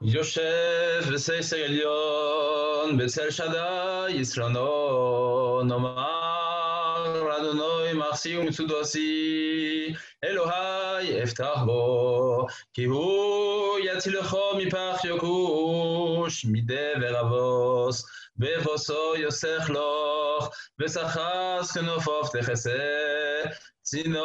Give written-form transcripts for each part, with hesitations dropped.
יושב בסייס העליון, בצל שדי יסלונו, נאמר אדוני מחסי ומצודו עשי, אלוהי אפתח בו, כי הוא יצילך מפח יוקוש, מדבר אבוס, בבוסו יוסך לך, ושחס כנופוף תכסה, צינו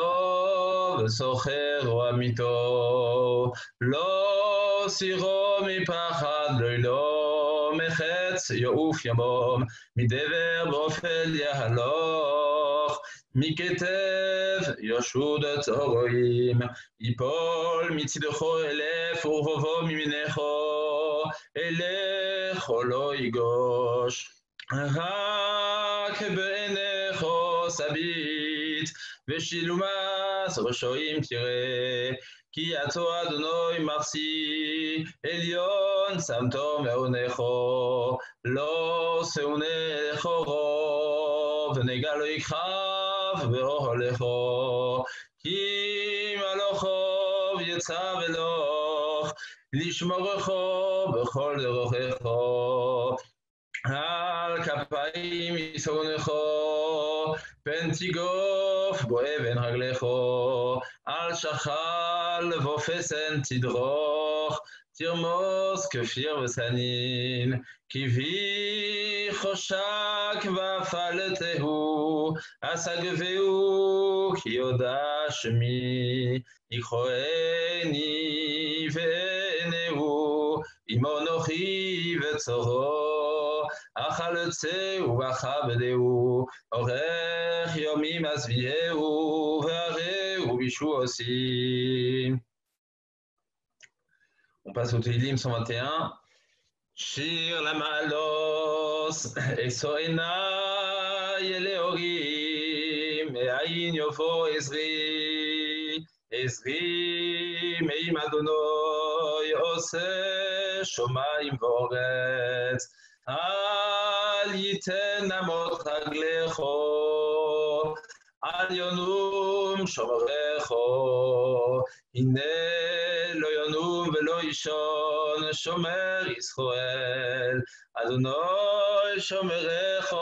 וסוחר עמיתו, לא סירו מפחד לא מחץ יעוף ימום, מדבר באופל יהלוך, מכתב ישוד צורועים, יפול מצדכו אלף ורבובו מימינךו, אלךו לא יגוש, רק בעיניךו סביט, ושילומס ראשויים תראה, כי יצא אדוני מחסי, עליון שמתו מעונךו, לא שאונךו רוב, ונגע לא יכחב באוהלךו, כי מלוכו יצא ולוך, לשמורכו בכל דרכךו, על כפיים ישאונךו, פן תיגוף בו אבן רגלךו, על שחל ופסן תדרוך, תרמוס כפיר וסנין, כבי חושק ופלטהו, אסגבהו כי יודע שמי, יכהני ועיניהו, עמו נוחי וצורו, אכלצהו וכבדהו, אורך יומים עזביהו, והרהו בישועוסי. On passe au Tehillim 121. Shir la malos, esoena yeleogim, me'ayin yofo ezri, ezri me'im adonoi, ose shomayim voretz, al yiten amot raglecho, al yonum shomerecho, הנה לא ינום ולא ישון, שומר ישראל, אדוני שומרך,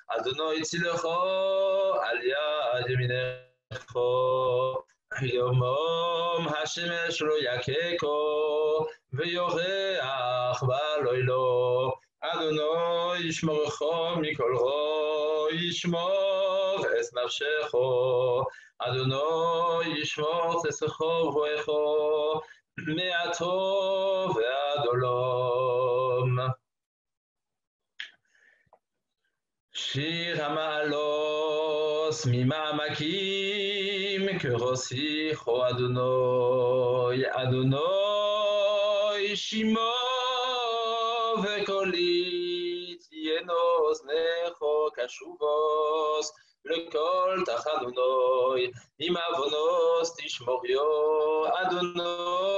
אדוני צילך על יד ימינך, יומם השמש לא יככו, ויורח בלילה, אדוני ישמורך מכל רע, ישמור את נפשך, אדוני ישמור חסדך ובואך מהטוב ועד עולם. שיר המעלות ממעמקים כרוסיך אדוני, אדוני שמעו וקולי תהיינה אוזניך קשובוס לכל תחנונוי, עם עוונוס תשמוריו, אדוני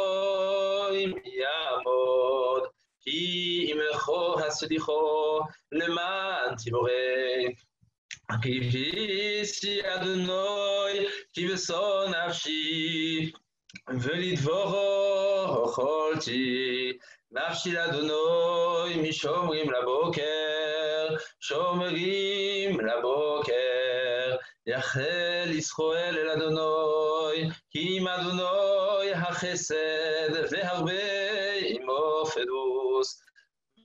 יעמוד, כי עמך הסליחו למען תבורך. כיביסי אדוני, כבשו נפשי, ולדברו אכלתי, נפשי לאדוני משומרים לבוקר, שומרים לבוקר, יחל ישראל אל אדוני, כי עם אדוני החסד והרבה עמו פדוס,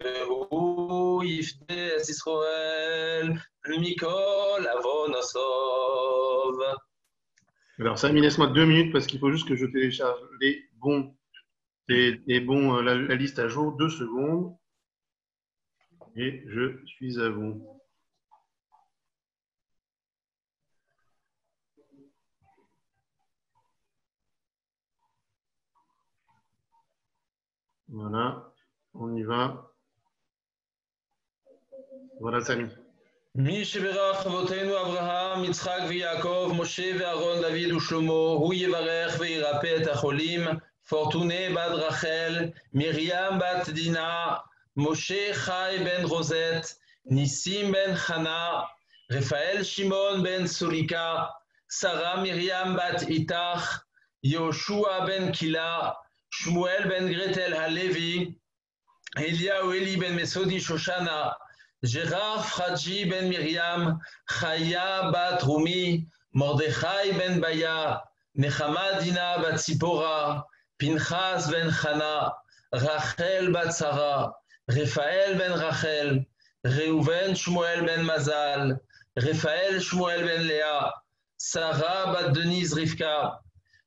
והוא יפדה את ישראל מכל עוון הסוב. Alors Samy, laisse-moi 2 minutes parce qu'il faut juste que je télécharge les bons, la liste à jour. 2 secondes. Et je suis à vous. Voilà, on y va. Voilà Samy. מי שברך אבותינו אברהם, יצחק ויעקב, משה ואהרון, דוד ושלמה, הוא יברך וירפא את החולים, פורטונה בת רחל, מרים בת דינה, משה חי בן רוזט, ניסים בן חנה, רפאל שמעון בן סוליקה, שרה מרים בת איתך, יהושע בן קילה, Shmuel ben Gretel Halevi, Eliyahu Eli ben Mesodi Shoshana, Gérard Fradji ben Miriam, Chaya bat Rumi, Mordechai ben Baya, Nechama Dina bat Tzipora, Pinchas ben Chana, Rachel bat Sarah, Raphaël ben Rachel, Reuven Shmuel ben Mazal, Raphaël Shmuel ben Léa, Sarah bat Denise Rivka,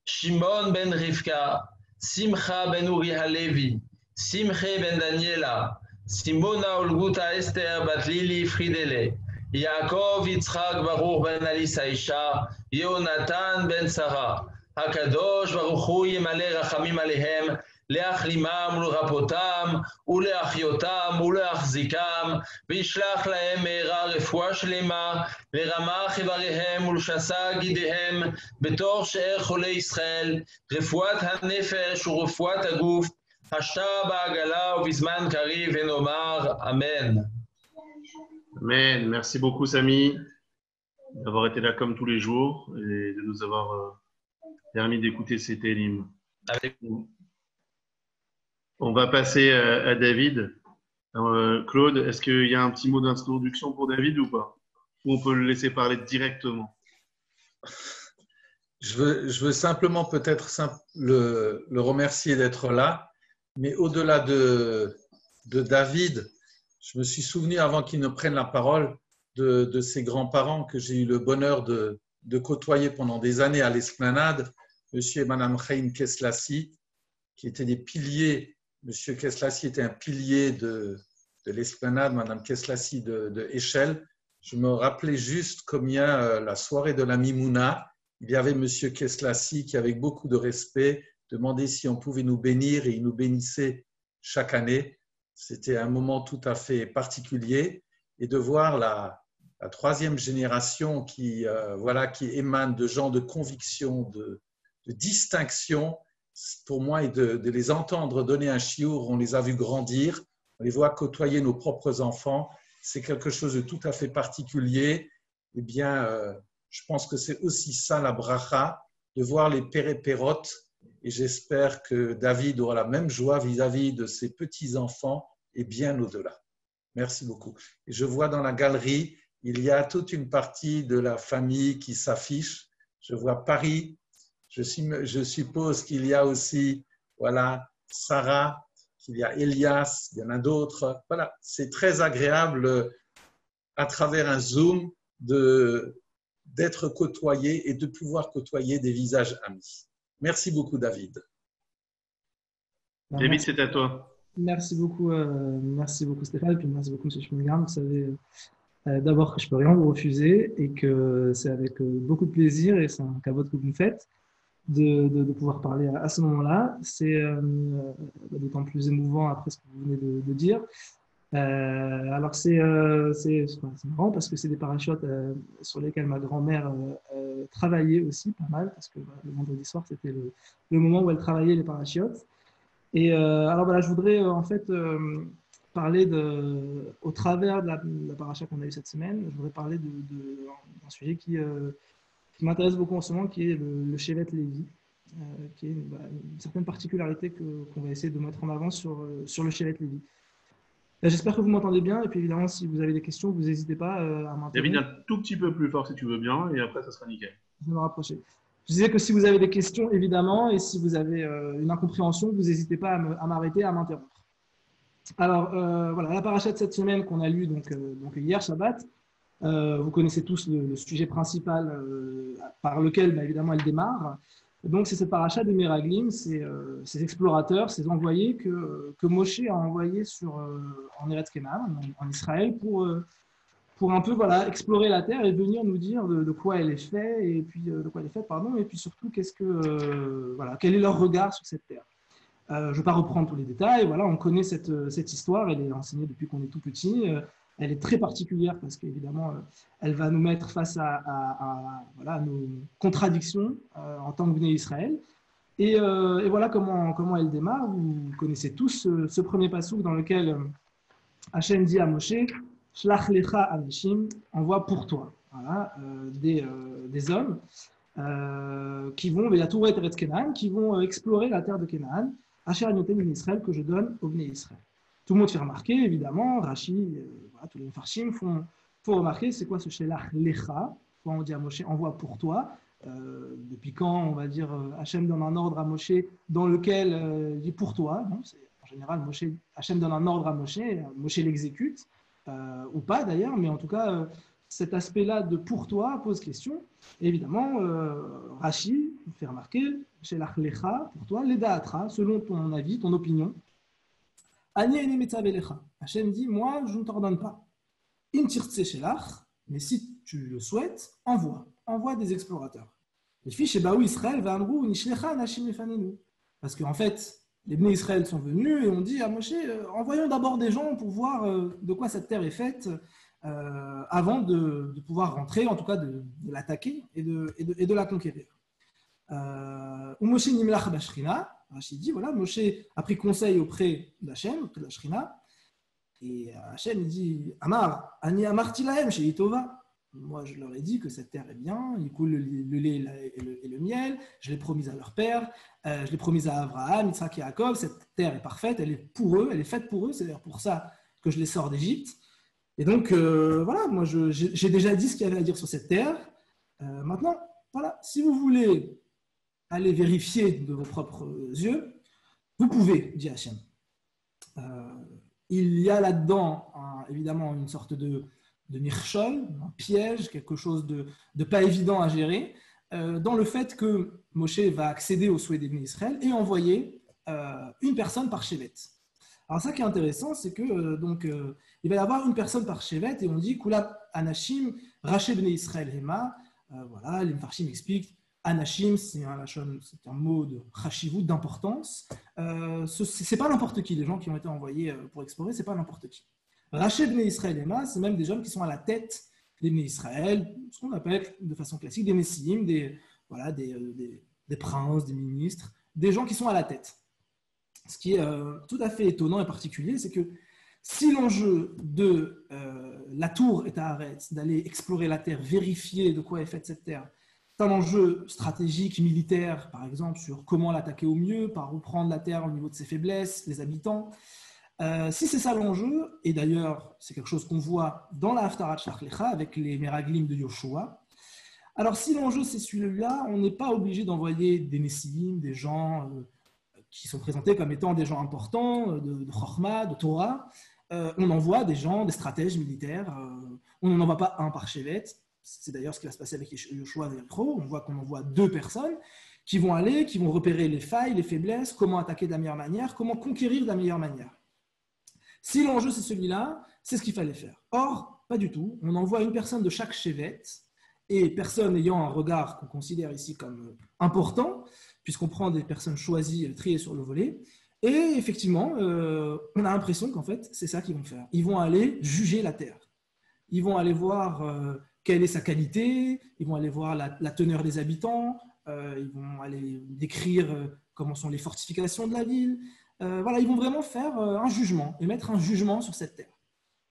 Shimon ben Rivka, Simcha ben Uri Halevi, Simche ben Daniela, Simona Olguta Esther bat Lili Fridele, Yaakov Yitzchak Baruch ben Alisa Isha, Yonatan ben Sarah, Hakadosh Baruch Hu Yemale Rachamim Alehem, להחלימם ולרפאותם ולהחיותם ולהחזיקם וישלח להם מהרה רפואה שלמה לרמ"ח איבריהם ולשסה גידיהם בתוך שאר חולי ישראל, רפואת הנפש ורפואת הגוף, השתה בעגלה ובזמן קריב ונאמר אמן. Amen. Merci beaucoup Samy d'avoir été là comme tous les jours et de nous avoir permis d'écouter ces télim. Avec On va passer à David. Claude, est-ce qu'il y a un petit mot d'introduction pour David ou pas? Ou on peut le laisser parler directement? Je veux simplement peut-être le remercier d'être là, mais au-delà de David, je me suis souvenu avant qu'il ne prenne la parole de ses grands-parents que j'ai eu le bonheur de côtoyer pendant des années à l'Esplanade, Monsieur et Madame Chaim Keslassi, qui étaient des piliers. Monsieur Keslassi était un pilier de l'Esplanade, Madame Keslassi de Échelle. Je me rappelais juste combien la soirée de la Mimouna, il y avait Monsieur Keslassi qui, avec beaucoup de respect, demandait si on pouvait nous bénir et il nous bénissait chaque année. C'était un moment tout à fait particulier et de voir la troisième génération qui émane de gens de conviction, de distinction. Pour moi, et de les entendre donner un chiour, on les a vus grandir, on les voit côtoyer nos propres enfants, c'est quelque chose de tout à fait particulier. Eh bien, je pense que c'est aussi ça la bracha, de voir les pères et pérotes, et j'espère que David aura la même joie vis-à-vis de ses petits-enfants et bien au-delà. Merci beaucoup. Et je vois dans la galerie, il y a toute une partie de la famille qui s'affiche. Je vois Paris. Je suppose qu'il y a aussi Sarah, qu'il y a Elias, il y en a d'autres. Voilà, c'est très agréable à travers un Zoom d'être côtoyé et de pouvoir côtoyer des visages amis. Merci beaucoup, David. David, c'est à toi. Merci beaucoup Stéphane, et puis merci beaucoup M. Schmilgard. Vous savez d'abord que je ne peux rien vous refuser et que c'est avec beaucoup de plaisir et c'est un cadeau que vous me faites de pouvoir parler à ce moment-là. C'est d'autant plus émouvant après ce que vous venez de dire. Alors c'est marrant parce que c'est des parachutes sur lesquels ma grand-mère travaillait aussi pas mal, parce que le vendredi soir c'était le moment où elle travaillait les parachutes. Et alors voilà, je voudrais en fait parler au travers de la paracha qu'on a eue cette semaine, je voudrais parler d'un sujet qui m'intéresse beaucoup en ce moment, qui est le Shevet Lévi, qui est une certaine particularité qu'on va essayer de mettre en avant sur le Shevet Lévi. J'espère que vous m'entendez bien, et puis évidemment, si vous avez des questions, vous n'hésitez pas à m'interrompre. David, un tout petit peu plus fort si tu veux bien, et après, ça sera nickel. Je vais me rapprocher. Je disais que si vous avez des questions, évidemment, et si vous avez une incompréhension, vous n'hésitez pas à m'arrêter, à m'interrompre. Alors, voilà, la paracha de cette semaine qu'on a lue donc hier, Shabbat, vous connaissez tous le sujet principal par lequel, évidemment, elle démarre. Donc, c'est cette paracha des Meraglim, ces explorateurs, ces envoyés que Moshe a envoyés en Eretz Kenan, en Israël, pour un peu explorer la terre et venir nous dire de quoi elle est faite, et puis et puis surtout quel est leur regard sur cette terre. Je ne vais pas reprendre tous les détails. Voilà, on connaît cette histoire, elle est enseignée depuis qu'on est tout petit. Elle est très particulière parce qu'évidemment, elle va nous mettre face à nos contradictions en tant que Bnei Israël. Et voilà comment elle démarre. Vous connaissez tous ce premier passouk dans lequel Hachem dit à Moshe, Shlach lecha anashim, envoie pour toi des hommes qui vont, qui vont explorer la terre de Canaan. Asher Anotem Bnei Israël, que je donne aux Bnei Israël. Tout le monde fait remarquer, évidemment, Rashi, voilà, tous les Mefarshim font remarquer, c'est quoi ce Shelach Lecha? Quand on dit à Moshe, envoie pour toi. Depuis quand, on va dire, Hachem donne un ordre à Moshe dans lequel il dit pour toi. Non, en général, Hachem donne un ordre à Moshe, Moshe l'exécute, ou pas d'ailleurs, mais en tout cas, cet aspect-là de pour toi pose question. Et évidemment, Rashi fait remarquer, Shelach Lecha, pour toi, Ledaatra, selon ton avis, ton opinion. Ani ene metzav elecha. Hachem dit, moi, je ne t'ordonne pas. In tirtse shelach, mais si tu le souhaites, envoie des explorateurs. Les fiches Baou Israël v'amrou nishlecha anashim lefanenu. Parce qu'en fait, les Bnei Israël sont venus et ont dit à Moshe, envoyons d'abord des gens pour voir de quoi cette terre est faite avant de pouvoir rentrer, en tout cas de l'attaquer et de la conquérir. Ou Moshe nimlach b'shrina. Rachid dit, voilà, Moshe a pris conseil auprès d'Hachem, auprès de la Shrina, et Hachem dit, Amar, Ani amarti lahem chez Itova. Moi, je leur ai dit que cette terre est bien, il coule le lait et le miel, je l'ai promise à leur père, je l'ai promise à Abraham, Yitzhak et Jacob, cette terre est parfaite, elle est pour eux, elle est faite pour eux, c'est d'ailleurs pour ça que je les sors d'Égypte. Et donc, voilà, moi, j'ai déjà dit ce qu'il y avait à dire sur cette terre. Maintenant, voilà, si vous voulez aller vérifier de vos propres yeux, vous pouvez, dit Hachem. Il y a là-dedans, évidemment, une sorte de mirchol, un piège, quelque chose de pas évident à gérer, dans le fait que Moshe va accéder au souhait des Bnei Israël et envoyer une personne par Shevet. Alors ça qui est intéressant, c'est que il va y avoir une personne par Shevet et on dit Kulab Anashim, Raché Bnei Israël Hema. Voilà, les Mefarshim expliquent. Anashim, c'est un mot de chashivut, d'importance. C'est pas n'importe qui, les gens qui ont été envoyés pour explorer, c'est pas n'importe qui. Raché Bnei Israël Ema, c'est même des gens qui sont à la tête des Bnei Israël, ce qu'on appelle de façon classique des Messiim, des princes, des ministres, des gens qui sont à la tête. Ce qui est tout à fait étonnant et particulier, c'est que si l'enjeu de la tour est à Haaretz, d'aller explorer la terre, vérifier de quoi est faite cette terre, c'est un enjeu stratégique, militaire, par exemple, sur comment l'attaquer au mieux, par où prendre la terre au niveau de ses faiblesses, les habitants. Si c'est ça l'enjeu, et d'ailleurs, c'est quelque chose qu'on voit dans la Haftarat Shlach Lecha avec les Meraglim de Yoshua, alors si l'enjeu c'est celui-là, on n'est pas obligé d'envoyer des Nessiim, des gens qui sont présentés comme étant des gens importants, de Chochma, de Torah. On envoie des gens, des stratèges militaires. On n'en envoie pas un par Shevet. C'est d'ailleurs ce qui va se passer avec Yoshua et Yitro. On voit qu'on envoie 2 personnes qui vont aller, qui vont repérer les failles, les faiblesses, comment attaquer de la meilleure manière, comment conquérir de la meilleure manière. Si l'enjeu c'est celui-là, c'est ce qu'il fallait faire. Or, pas du tout. On envoie une personne de chaque Shevet et personne ayant un regard qu'on considère ici comme important, puisqu'on prend des personnes choisies et triées sur le volet. Et effectivement, on a l'impression qu'en fait, c'est ça qu'ils vont faire. Ils vont aller juger la terre. Ils vont aller voir quelle est sa qualité, ils vont aller voir la teneur des habitants, ils vont aller décrire comment sont les fortifications de la ville. Voilà, ils vont vraiment faire un jugement, émettre un jugement sur cette terre.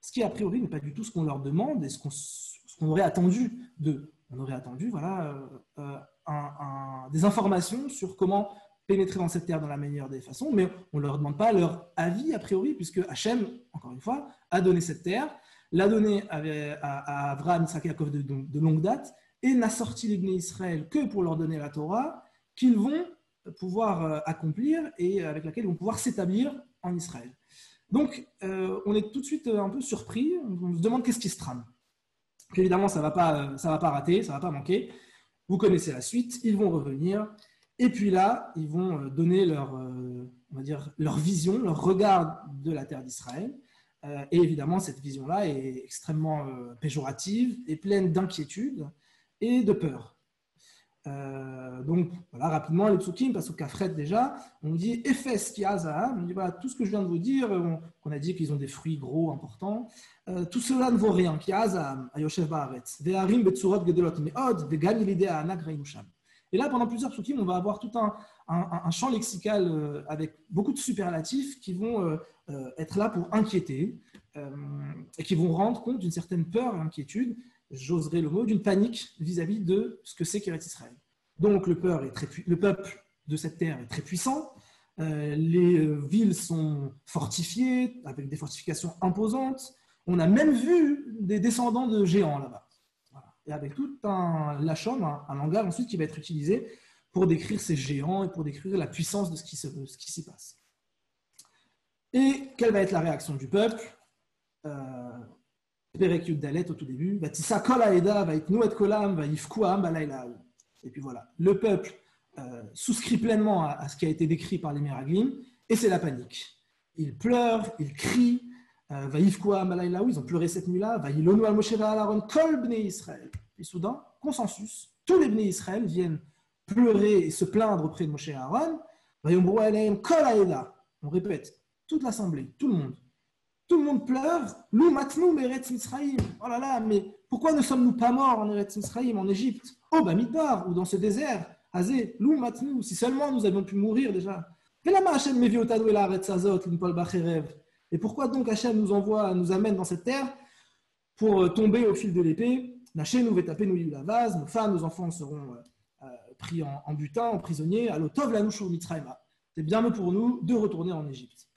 Ce qui, a priori, n'est pas du tout ce qu'on leur demande et ce qu'on aurait attendu d'eux. On aurait attendu voilà, des informations sur comment pénétrer dans cette terre dans la meilleure des façons, mais on ne leur demande pas leur avis, a priori, puisque Hachem, encore une fois, a donné cette terre, l'a donnée à Abraham, Yitzhak et Yaakov de longue date, et n'a sorti les Bnei Israël que pour leur donner la Torah, qu'ils vont pouvoir accomplir et avec laquelle ils vont pouvoir s'établir en Israël. Donc, on est tout de suite un peu surpris, on se demande qu'est-ce qui se trame. Évidemment, ça ne va pas rater, ça ne va pas manquer. Vous connaissez la suite, ils vont revenir, et puis là, ils vont donner leur vision, leur regard de la terre d'Israël. Et évidemment, cette vision-là est extrêmement péjorative et pleine d'inquiétude et de peur. Donc, voilà, rapidement, les psukim, parce qu'à Kafret déjà, on dit « Ephes ki Azaham », on dit voilà, tout ce que je viens de vous dire, qu'on a dit qu'ils ont des fruits gros, importants, tout cela ne vaut rien. Ki Azaham, Ayoshev Baaretz, Ve'arim betzurot gedelot me'od, ve'gan yilidei ha'anak reinu sham. Et là, pendant plusieurs psukim, on va avoir tout un champ lexical avec beaucoup de superlatifs qui vont être là pour inquiéter et qui vont rendre compte d'une certaine peur et inquiétude, j'oserais le mot, d'une panique vis-à-vis de ce que c'est qu'Eretz Israël. Donc le peuple de cette terre est très puissant, Les villes sont fortifiées, avec des fortifications imposantes. On a même vu des descendants de géants là-bas. Voilà. Et avec tout un lachon, un langage ensuite qui va être utilisé pour décrire ces géants et pour décrire la puissance de ce qui s'y passe. Et quelle va être la réaction du peuple? Perek Yud Dalet au tout début. Et puis voilà, le peuple souscrit pleinement à ce qui a été décrit par les Meraglim, et c'est la panique. Ils pleurent, ils crient. Ils ont pleuré cette nuit-là. Et soudain, consensus, tous les Bnei Israël viennent pleurer et se plaindre auprès de Moshe et Aaron. On répète, toute l'assemblée, tout le monde. Tout le monde pleure. Lou matnou meretz Mitzrayim. Oh là là, mais pourquoi ne sommes-nous pas morts en Eretz Mitzrayim, en Égypte, au Bamidbar ou dans ce désert? Azé, Lou matnou, si seulement nous avions pu mourir déjà. Et pourquoi donc Hachem nous amène dans cette terre pour tomber au fil de l'épée? Nos femmes, nos enfants seront pris en butin, en prisonniers. C'est bien mieux pour nous de retourner en Égypte.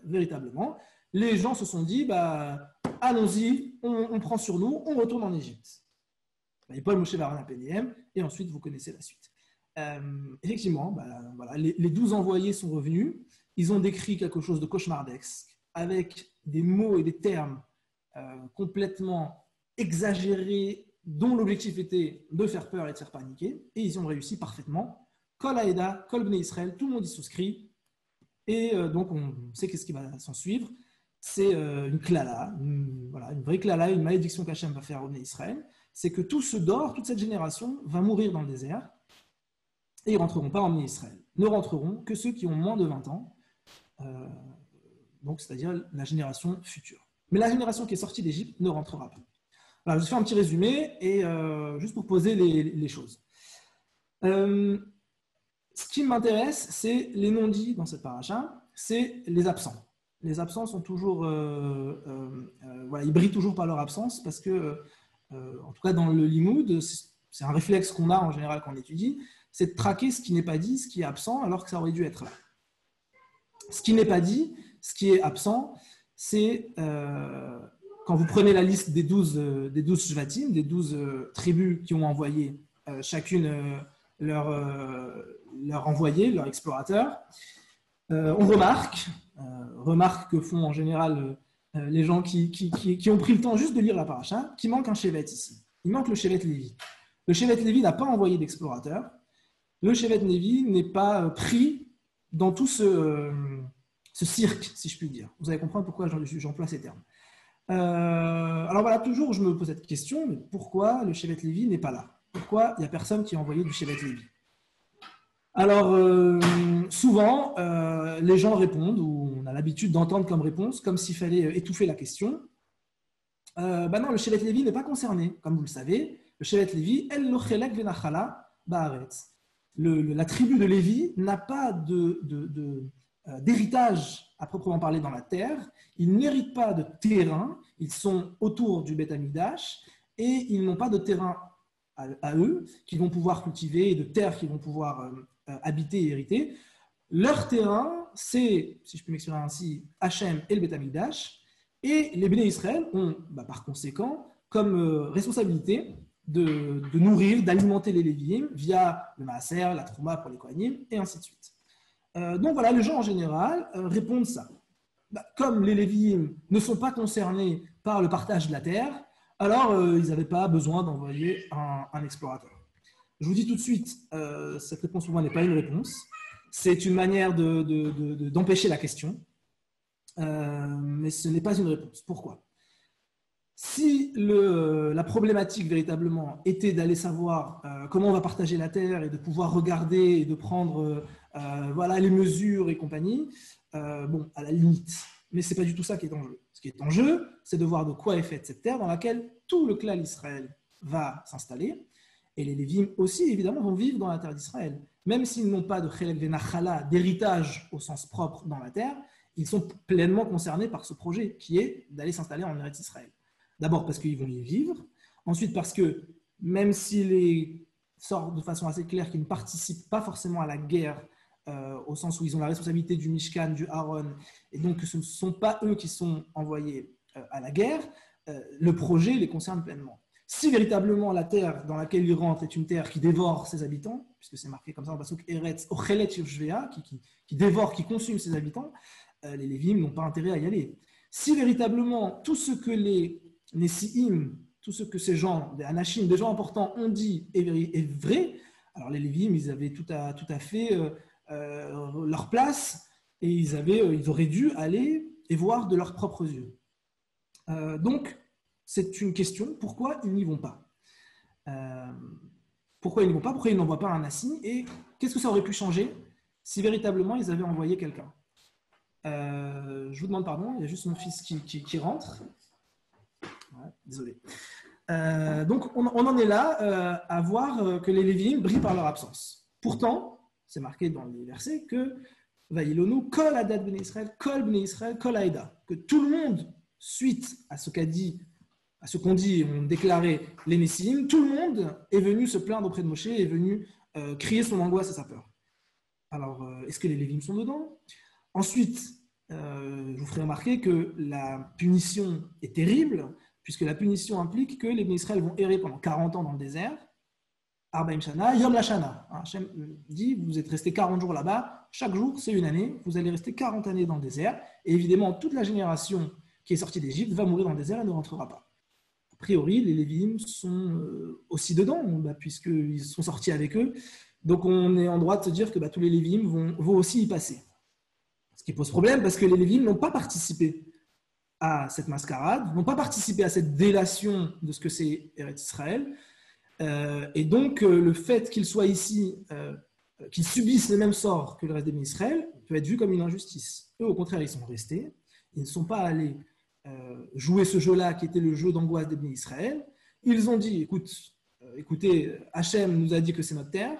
Véritablement, les gens se sont dit, allons-y, on prend sur nous, on retourne en Égypte. Et ensuite, vous connaissez la suite. Effectivement, voilà, les 12 envoyés sont revenus. Ils ont décrit quelque chose de cauchemardesque, avec des mots et des termes complètement exagérés, dont l'objectif était de faire peur et de faire paniquer. Et ils ont réussi parfaitement. Kol Haïda, Kol Bnei Israël, tout le monde y souscrit. Et donc, on sait qu'est-ce qui va s'en suivre. C'est une klala, une vraie klala, une malédiction qu'Hachem va faire au Bnei Israël. C'est que tout ce dor, toute cette génération, va mourir dans le désert. Et ils ne rentreront pas en Bnei Israël. Ne rentreront que ceux qui ont moins de 20 ans, donc c'est-à-dire la génération future. Mais la génération qui est sortie d'Égypte ne rentrera pas. Voilà, je vais faire un petit résumé, et juste pour poser les choses. Ce qui m'intéresse, c'est les non-dits dans cette paracha, c'est les absents. Les absents sont toujours, ils brillent toujours par leur absence, parce que, en tout cas dans le limoud, c'est un réflexe qu'on a en général quand on étudie, c'est de traquer ce qui n'est pas dit, ce qui est absent, alors que ça aurait dû être là. Ce qui n'est pas dit, ce qui est absent, c'est quand vous prenez la liste des 12 shvatim, des 12 tribus qui ont envoyé chacune leur envoyé, leur explorateur, on remarque que font en général les gens qui ont pris le temps juste de lire la paracha, qu'il manque un shevet ici. Il manque le shevet Lévi. Le shevet Lévi n'a pas envoyé d'explorateur. Le shevet Lévi n'est pas pris dans tout ce cirque, si je puis dire. Vous allez comprendre pourquoi j'emploie ces termes. Alors voilà, toujours je me pose cette question, mais pourquoi le shevet Lévi n'est pas là? Pourquoi il n'y a personne qui a envoyé du shevet Lévi? Alors, souvent, les gens répondent, ou on a l'habitude d'entendre comme réponse, comme s'il fallait étouffer la question. Non, le shevet Lévi n'est pas concerné, comme vous le savez. Le shevet Lévi, el lo chelek venachala ba'aretz. La tribu de Lévi n'a pas d'héritage à proprement parler dans la terre. Ils n'héritent pas de terrain. Ils sont autour du Beth Amikdash et ils n'ont pas de terrain à eux qu'ils vont pouvoir cultiver et de terre qu'ils vont pouvoir habiter et hériter. Leur terrain, c'est, si je peux m'exprimer ainsi, Hachem et le Beth Amikdash. Et les Bnei Israël ont, par conséquent, comme responsabilité de nourrir, d'alimenter les Lévi'im via le Maaser, la Trouma pour les Kohanim, et ainsi de suite. Donc voilà, les gens en général répondent ça. Comme les Lévi'im ne sont pas concernés par le partage de la terre, alors ils n'avaient pas besoin d'envoyer un explorateur. Je vous dis tout de suite, cette réponse pour moi n'est pas une réponse. C'est une manière d'empêcher la question, mais ce n'est pas une réponse. Pourquoi ? Si la problématique véritablement était d'aller savoir comment on va partager la terre et de pouvoir regarder et de prendre les mesures et compagnie, à la limite. Mais ce n'est pas du tout ça qui est en jeu. Ce qui est en jeu, c'est de voir de quoi est faite cette terre dans laquelle tout le clan d'Israël va s'installer. Et les Lévim aussi, évidemment, vont vivre dans la terre d'Israël. Même s'ils n'ont pas de chelek venachala, d'héritage au sens propre dans la terre, ils sont pleinement concernés par ce projet qui est d'aller s'installer en Eretz Israël. D'abord parce qu'ils vont y vivre. Ensuite parce que même si sortent de façon assez claire qu'ils ne participent pas forcément à la guerre, au sens où ils ont la responsabilité du Mishkan, du Aaron, et donc ce ne sont pas eux qui sont envoyés à la guerre, le projet les concerne pleinement. Si véritablement la terre dans laquelle ils rentrent est une terre qui dévore ses habitants, puisque c'est marqué comme ça dans le pasuk Eretz Ochelet Yoshvea, qui dévore, qui consume ses habitants, les Lévim n'ont pas intérêt à y aller. Si véritablement tout ce que les Nessi'im, tout ce que ces gens, des Anashim, des gens importants ont dit est vrai, alors les Lévim, ils avaient tout à fait leur place et ils auraient dû aller et voir de leurs propres yeux. Donc, c'est une question, pourquoi ils n'y vont pas? Pourquoi ils n'y vont pas? Pourquoi ils n'envoient pas un Nassi? Et qu'est-ce que ça aurait pu changer si véritablement ils avaient envoyé quelqu'un? Je vous demande pardon, il y a juste mon fils qui rentre. Ouais, désolé. Donc, on en est là à voir que les Lévi'im brillent par leur absence. Pourtant, c'est marqué dans les versets que Vaïlonu, Kol Adat Bnei Israël, Kol Bnei Israël, Kol Aïda, que tout le monde, suite à ce qu'ont dit et ont déclaré les Nessi'im, tout le monde est venu se plaindre auprès de Moshe, est venu crier son angoisse et sa peur. Alors, est-ce que les Lévi'im sont dedans? Ensuite, je vous ferai remarquer que la punition est terrible, puisque la punition implique que les Bnei Israël vont errer pendant 40 ans dans le désert. Arbaim Shana, Yom la Shana. Hachem dit, vous êtes restés 40 jours là-bas, chaque jour c'est une année, vous allez rester 40 années dans le désert, et évidemment toute la génération qui est sortie d'Égypte va mourir dans le désert et ne rentrera pas. A priori, les Lévi'im sont aussi dedans, puisqu'ils sont sortis avec eux, donc on est en droit de se dire que tous les Lévi'im vont aussi y passer. Ce qui pose problème, parce que les Lévi'im n'ont pas participé à cette mascarade, n'ont pas participé à cette délation de ce que c'est Eretz Israël, et donc le fait qu'ils soient ici, qu'ils subissent les mêmes sorts que le reste des Bnei Israël, peut être vu comme une injustice. Eux, au contraire, ils sont restés, ils ne sont pas allés jouer ce jeu-là qui était le jeu d'angoisse des Bnei Israël. Ils ont dit, écoutez, Hachem nous a dit que c'est notre terre,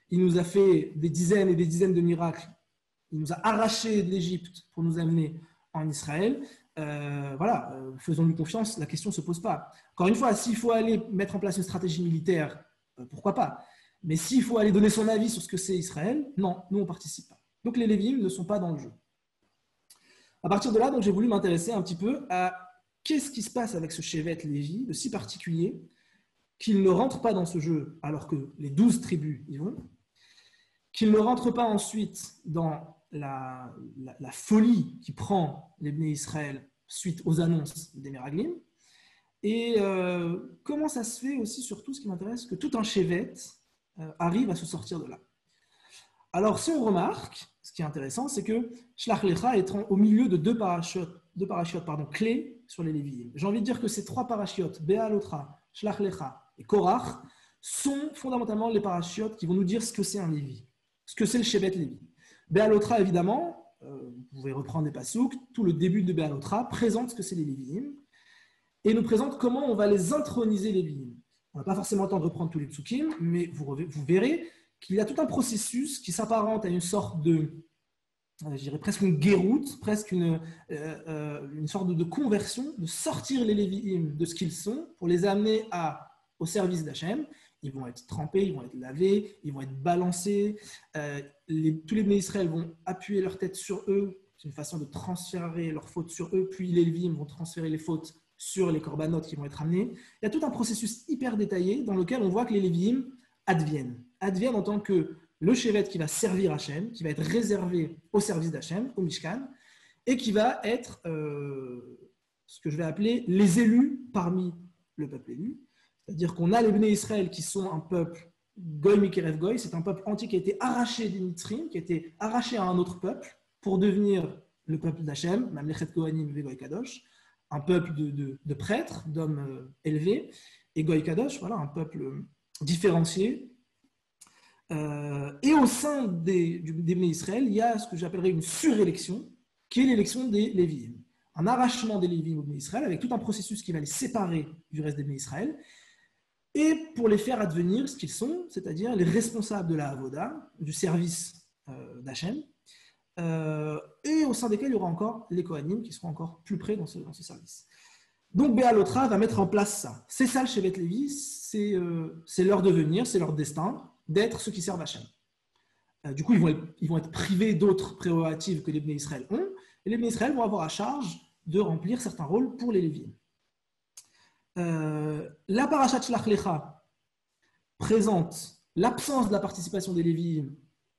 il nous a fait des dizaines et des dizaines de miracles, il nous a arrachés de l'Égypte pour nous amener en Israël. Faisons-lui confiance, la question ne se pose pas. Encore une fois, s'il faut aller mettre en place une stratégie militaire, pourquoi pas? Mais s'il faut aller donner son avis sur ce que c'est Israël, non, nous on ne participe pas. Donc les Lévi'im ne sont pas dans le jeu. À partir de là, donc, j'ai voulu m'intéresser un petit peu à qu'est-ce qui se passe avec ce Shevet Lévi de si particulier qu'il ne rentre pas dans ce jeu alors que les 12 tribus y vont, qu'il ne rentre pas ensuite dans la folie qui prend les Bnei Israël suite aux annonces des Meraglim, et comment ça se fait aussi, surtout ce qui m'intéresse, que tout un Shevet arrive à se sortir de là. Alors si on remarque, ce qui est intéressant, c'est que Shlach Lecha est au milieu de deux parachiotes clés sur les Lévi'im. J'ai envie de dire que ces trois parachiotes, Be'alotra, Shlach Lecha et Korach, sont fondamentalement les parachiotes qui vont nous dire ce que c'est un Lévi, ce que c'est le Shevet Lévi. Be'alotra, évidemment, vous pouvez reprendre des pasouks, tout le début de Be'alotra présente ce que c'est les Lévi'im et nous présente comment on va les introniser les Lévi'im. On n'a pas forcément le temps de reprendre tous les psukim, mais vous verrez qu'il y a tout un processus qui s'apparente à une sorte de, je dirais presque une guéroute, presque une sorte de conversion, de sortir les Lévi'im de ce qu'ils sont pour les amener au service d'Hachem. Ils vont être trempés, ils vont être lavés, ils vont être balancés. Tous les Bnei Israël vont appuyer leur tête sur eux. C'est une façon de transférer leurs fautes sur eux. Puis les Lévi'im vont transférer les fautes sur les corbanotes qui vont être amenés. Il y a tout un processus hyper détaillé dans lequel on voit que les Lévi'im adviennent en tant que le Shevet qui va servir Hachem, qui va être réservé au service d'Hachem, au Mishkan, et qui va être ce que je vais appeler les élus parmi le peuple élu. C'est-à-dire qu'on a les Bnei Israël qui sont un peuple Goy Mikerev Goy, c'est un peuple entier qui a été arraché des Mitzrim, qui a été arraché à un autre peuple pour devenir le peuple d'Hachem, Mamlechet Kohanim ve Goy Kadosh, un peuple de prêtres, d'hommes élevés, et Goy Kadosh, voilà, un peuple différencié. Et au sein des Bnei Israël, il y a ce que j'appellerais une surélection, qui est l'élection des Lévi'im. Un arrachement des Lévi'im aux Bnei Israël, avec tout un processus qui va les séparer du reste des Bnei Israël, et pour les faire advenir ce qu'ils sont, c'est-à-dire les responsables de la Avoda, du service d'Hachem, et au sein desquels il y aura encore les Kohanim qui seront encore plus près dans ce service. Donc Béalotra va mettre en place ça. C'est ça le Shevet Lévi, c'est leur devenir, c'est leur destin d'être ceux qui servent Hachem. Du coup, ils vont être privés d'autres prérogatives que les Bnei Israël ont, et les Bnei Israël vont avoir à charge de remplir certains rôles pour les Lévites. La parashat Shlach Lecha présente l'absence de la participation des Lévites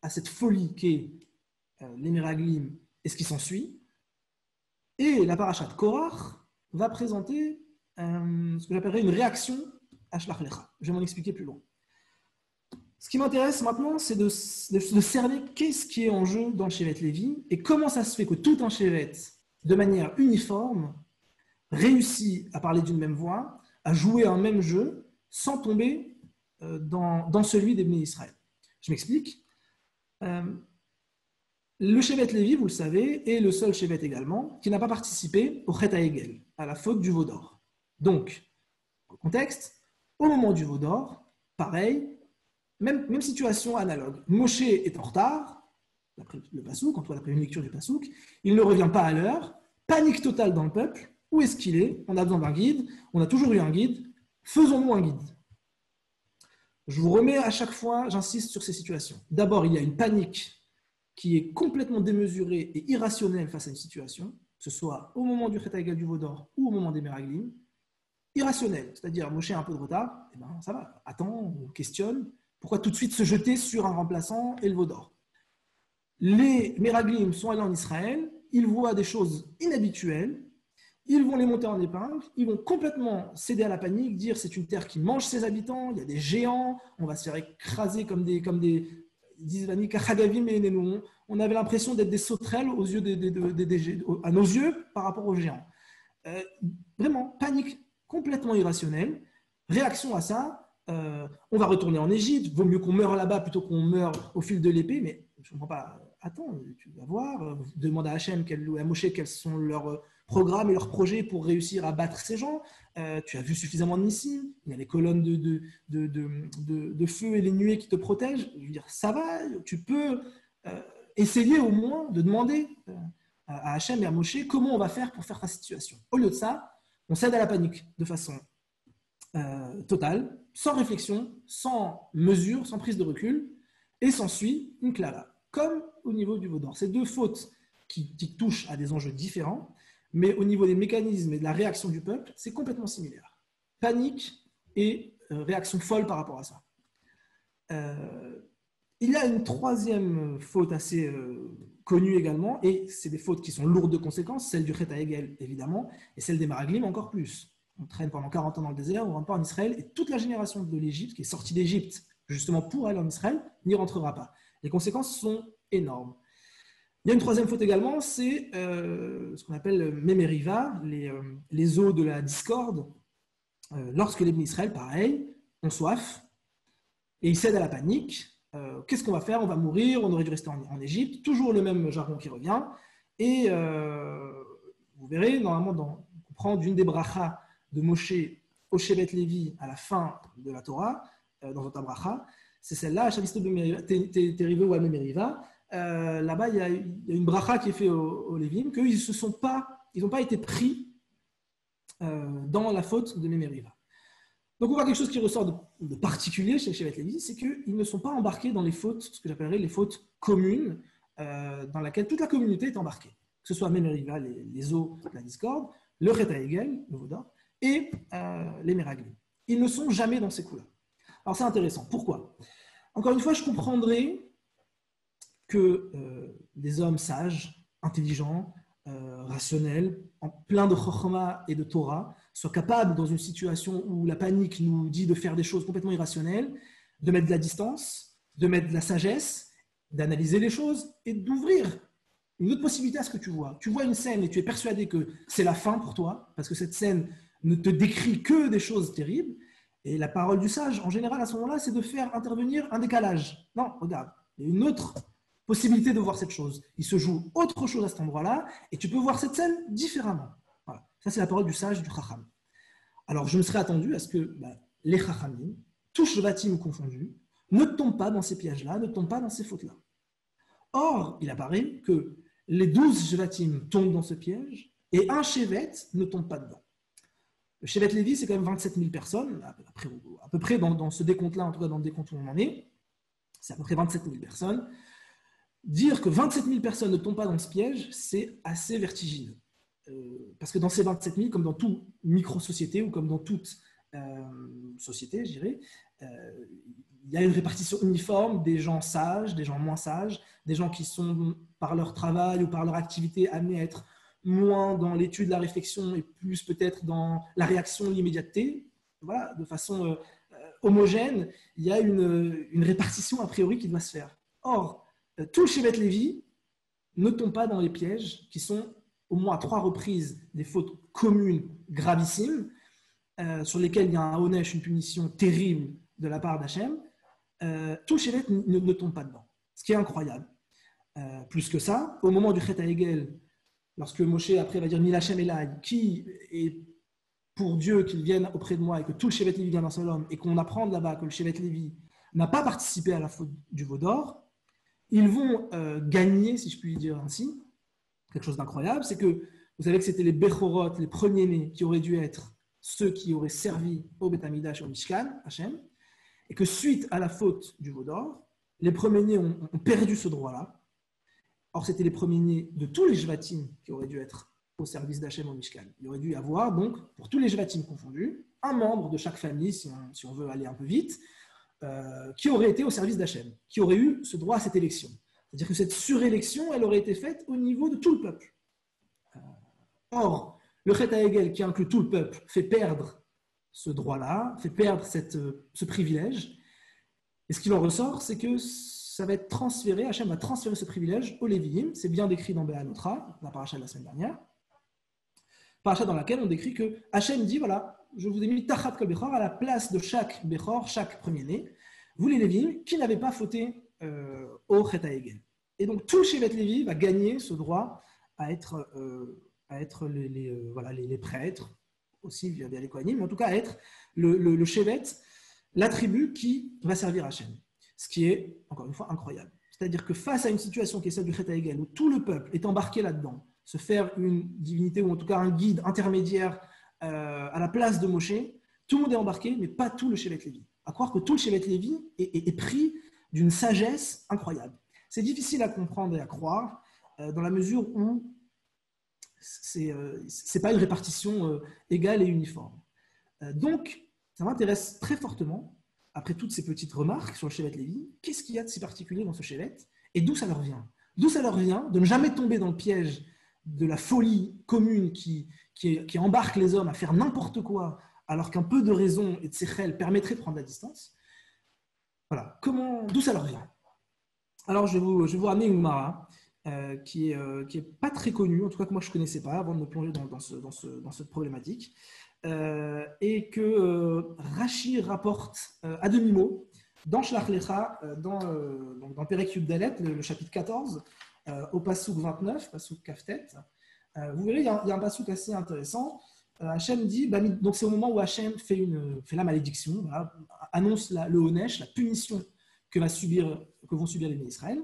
à cette folie qu'est les Meraglim et ce qui s'ensuit. Et la parashat Korach va présenter ce que j'appellerais une réaction à Shlach Lecha. Je vais m'en expliquer plus loin. Ce qui m'intéresse maintenant, c'est de cerner qu'est-ce qui est en jeu dans le Shevet Lévi et comment ça se fait que tout un Shevet, de manière uniforme, réussit à parler d'une même voix, à jouer un même jeu, sans tomber dans celui des Bnei Israël. Je m'explique. Le Shevet Lévi, vous le savez, est le seul Shevet également qui n'a pas participé au Chet HaEgel, à la faute du veau d'or. Donc, au contexte, au moment du veau d'or, pareil, même situation analogue. Moshe est en retard, d'après le Passouk, en tout cas d'après une lecture du Passouk, il ne revient pas à l'heure, panique totale dans le peuple. Où est-ce qu'il est? On a besoin d'un guide, on a toujours eu un guide, faisons-nous un guide. Je vous remets à chaque fois, j'insiste sur ces situations. D'abord, il y a une panique qui est complètement démesurée et irrationnelle face à une situation, que ce soit au moment du Chet HaEgel du veau d'or ou au moment des Meraglim. Irrationnelle, c'est-à-dire Moshe a un peu de retard, eh ben, ça va, attends, on questionne. Pourquoi tout de suite se jeter sur un remplaçant et le veau d'or? Les Meraglim sont allés en Israël, ils voient des choses inhabituelles, ils vont les monter en épingle, ils vont complètement céder à la panique, dire c'est une terre qui mange ses habitants, il y a des géants, on va se faire écraser comme des on avait l'impression d'être des sauterelles aux yeux à nos yeux par rapport aux géants. Vraiment, panique complètement irrationnelle. Réaction à ça, on va retourner en Égypte, vaut mieux qu'on meure là-bas plutôt qu'on meure au fil de l'épée, mais je ne comprends pas. Attends, tu vas voir, demande à Hachem ou à Moshe quels sont leurs programmes et leurs projets pour réussir à battre ces gens. Tu as vu suffisamment de Nissim, il y a les colonnes de feu et les nuées qui te protègent. Je veux dire, ça va, tu peux essayer au moins de demander à Hachem et à Moshe comment on va faire pour faire face à cette situation. Au lieu de ça, on cède à la panique de façon totale, sans réflexion, sans mesure, sans prise de recul, et s'ensuit une clara, comme au niveau du veau d'or. C'est deux fautes qui touchent à des enjeux différents, mais au niveau des mécanismes et de la réaction du peuple, c'est complètement similaire. Panique et réaction folle par rapport à ça. Il y a une troisième faute assez connue également, et c'est des fautes qui sont lourdes de conséquences, celle du Chet HaEgel évidemment, et celle des Meraglim encore plus. On traîne pendant 40 ans dans le désert, on ne rentre pas en Israël, et toute la génération de l'Égypte, qui est sortie d'Égypte justement pour aller en Israël, n'y rentrera pas. Les conséquences sont énormes. Il y a une troisième faute également, c'est ce qu'on appelle Mémériva, les eaux de la discorde. Lorsque les Bnei Israël, pareil, ont soif, et ils cèdent à la panique. Qu'est-ce qu'on va faire? On va mourir, on aurait dû rester en Égypte, toujours le même jargon qui revient. Et vous verrez, normalement, on prend d'une des brachas de Moshe au Shevet Lévi à la fin de la Torah, dans votre bracha, c'est celle-là, Terrivé ou Mémériva. Là-bas, il y a une bracha qui est faite aux Lévim, qu'ils n'ont pas été pris dans la faute de Mémériva. Donc on voit quelque chose qui ressort de particulier chez Shevet Lévi, c'est qu'ils ne sont pas embarqués dans les fautes, ce que j'appellerais les fautes communes, dans laquelle toute la communauté est embarquée. Que ce soit Mémériva, les eaux de la discorde, le Chet HaEgel, le veau d'or, et les Meraglim. Ils ne sont jamais dans ces coups-là. Alors c'est intéressant. Pourquoi? Encore une fois, je comprendrai que des hommes sages, intelligents, rationnels, pleins de chokhma et de Torah, soient capables, dans une situation où la panique nous dit de faire des choses complètement irrationnelles, de mettre de la distance, de mettre de la sagesse, d'analyser les choses et d'ouvrir une autre possibilité à ce que tu vois. Tu vois une scène et tu es persuadé que c'est la fin pour toi, parce que cette scène ne te décrit que des choses terribles. Et la parole du sage, en général, à ce moment-là, c'est de faire intervenir un décalage. Non, regarde, il y a une autre possibilité de voir cette chose. Il se joue autre chose à cet endroit-là, et tu peux voir cette scène différemment. Voilà. Ça, c'est la parole du sage, du chacham. Alors, je me serais attendu à ce que les chachamim, tous shvatim confondus, ne tombent pas dans ces pièges-là, ne tombent pas dans ces fautes-là. Or, il apparaît que les 12 shvatim tombent dans ce piège, et un shevet ne tombe pas dedans. Le Shevet Lévi, c'est quand même 27 000 personnes, à peu près dans ce décompte-là, en tout cas dans le décompte où on en est, c'est à peu près 27 000 personnes. Dire que 27 000 personnes ne tombent pas dans ce piège, c'est assez vertigineux. Parce que dans ces 27 000, comme dans toute micro-société ou comme dans toute société, je dirais, il y a une répartition uniforme des gens sages, des gens moins sages, des gens qui sont, par leur travail ou par leur activité, amenés à être moins dans l'étude, la réflexion et plus peut-être dans la réaction, l'immédiateté. Voilà, de façon homogène, il y a une répartition a priori qui doit se faire. Or, tout le Shevet Lévi ne tombe pas dans les pièges qui sont au moins à 3 reprises des fautes communes gravissimes sur lesquelles il y a un onesh, une punition terrible de la part d'Hachem. Tout le Shevet ne tombe pas dedans, ce qui est incroyable. Plus que ça, au moment du Chet HaEgel, lorsque Moshe après va dire Ni Hachem Elai, qui est pour Dieu qu'il vienne auprès de moi et que tout le Shevet Lévi vient d'un seul homme et qu'on apprend de là-bas que le Shevet Lévi n'a pas participé à la faute du veau d'or, ils vont gagner, si je puis dire ainsi, quelque chose d'incroyable, c'est que vous savez que c'était les Bechorot, les premiers-nés, qui auraient dû être ceux qui auraient servi au Beth Amidash, au Mishkan, Hachem, et que suite à la faute du veau d'or, les premiers-nés ont perdu ce droit-là. Or, c'était les premiers-nés de tous les Jvatim qui auraient dû être au service d'Hachem au Mishkan. Il aurait dû y avoir, donc, pour tous les Jvatim confondus, un membre de chaque famille, si on veut aller un peu vite, qui aurait été au service d'Hachem, qui aurait eu ce droit à cette élection. C'est-à-dire que cette surélection, elle aurait été faite au niveau de tout le peuple. Or, le Chet HaEgel, qui inclut tout le peuple, fait perdre ce droit-là, fait perdre ce privilège. Et ce qu'il en ressort, c'est que ça va être transféré, Hachem va transférer ce privilège aux Lévi'im. C'est bien décrit dans Béanotra, la paracha de la semaine dernière. Paracha dans laquelle on décrit que Hachem dit, voilà, je vous ai mis Tachat Kol Bechor à la place de chaque Bechor, chaque premier-né, vous les Lévi'im, qui n'avez pas fauté au Chet HaEgel. Et donc tout le Shevet Lévi va gagner ce droit à être les prêtres, aussi via les Kohanim, mais en tout cas à être le Shevet, la tribu qui va servir Hachem. Ce qui est, encore une fois, incroyable. C'est-à-dire que face à une situation qui est celle du Chet HaEgel, où tout le peuple est embarqué là-dedans, se faire une divinité ou en tout cas un guide intermédiaire à la place de Moshe, tout le monde est embarqué, mais pas tout le Shevet Lévi. À croire que tout le Shevet Lévi est pris d'une sagesse incroyable. C'est difficile à comprendre et à croire dans la mesure où c'est pas une répartition égale et uniforme. Donc, ça m'intéresse très fortement, après toutes ces petites remarques sur le Shevet Lévi, qu'est-ce qu'il y a de si particulier dans ce Shevet et d'où ça leur vient? D'où ça leur vient de ne jamais tomber dans le piège de la folie commune qui embarque les hommes à faire n'importe quoi, alors qu'un peu de raison et de séchel permettrait de prendre la distance. Voilà, d'où ça leur vient? Alors, je vais vous ramener une Gemara qui est pas très connue, en tout cas que moi je ne connaissais pas avant de me plonger dans cette problématique, et que Rashi rapporte à demi-mot dans Shlach Lecha, dans Perek Yud Dalet, le chapitre 14, au Passouk 29, Passouk Kaftet. Vous verrez, il y a un passouk assez intéressant. Hachem dit, donc c'est au moment où Hachem fait la malédiction, voilà, annonce le Onesh, la punition que vont subir les Israël.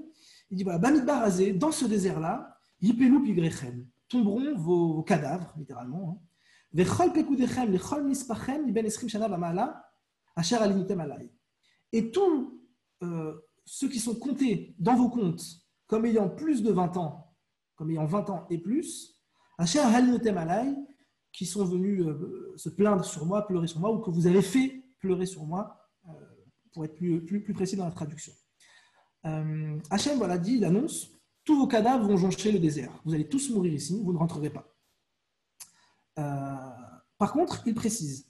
Il dit, voilà, Bamidbar Azé, dans ce désert-là, Yipelu Pigrechem, tomberont vos cadavres, littéralement. Vechol Pekudechem, Lechol Mispachem, Iben Esrim Shana Bamala, Asher Alimitem Alay. Et tous ceux qui sont comptés dans vos comptes comme ayant plus de 20 ans, comme ayant 20 ans et plus, Asher Alimitem Alay, qui sont venus se plaindre sur moi, pleurer sur moi, ou que vous avez fait pleurer sur moi, pour être plus précis dans la traduction. Hachem, voilà, dit, il annonce, tous vos cadavres vont joncher le désert. Vous allez tous mourir ici, vous ne rentrerez pas. Par contre, il précise,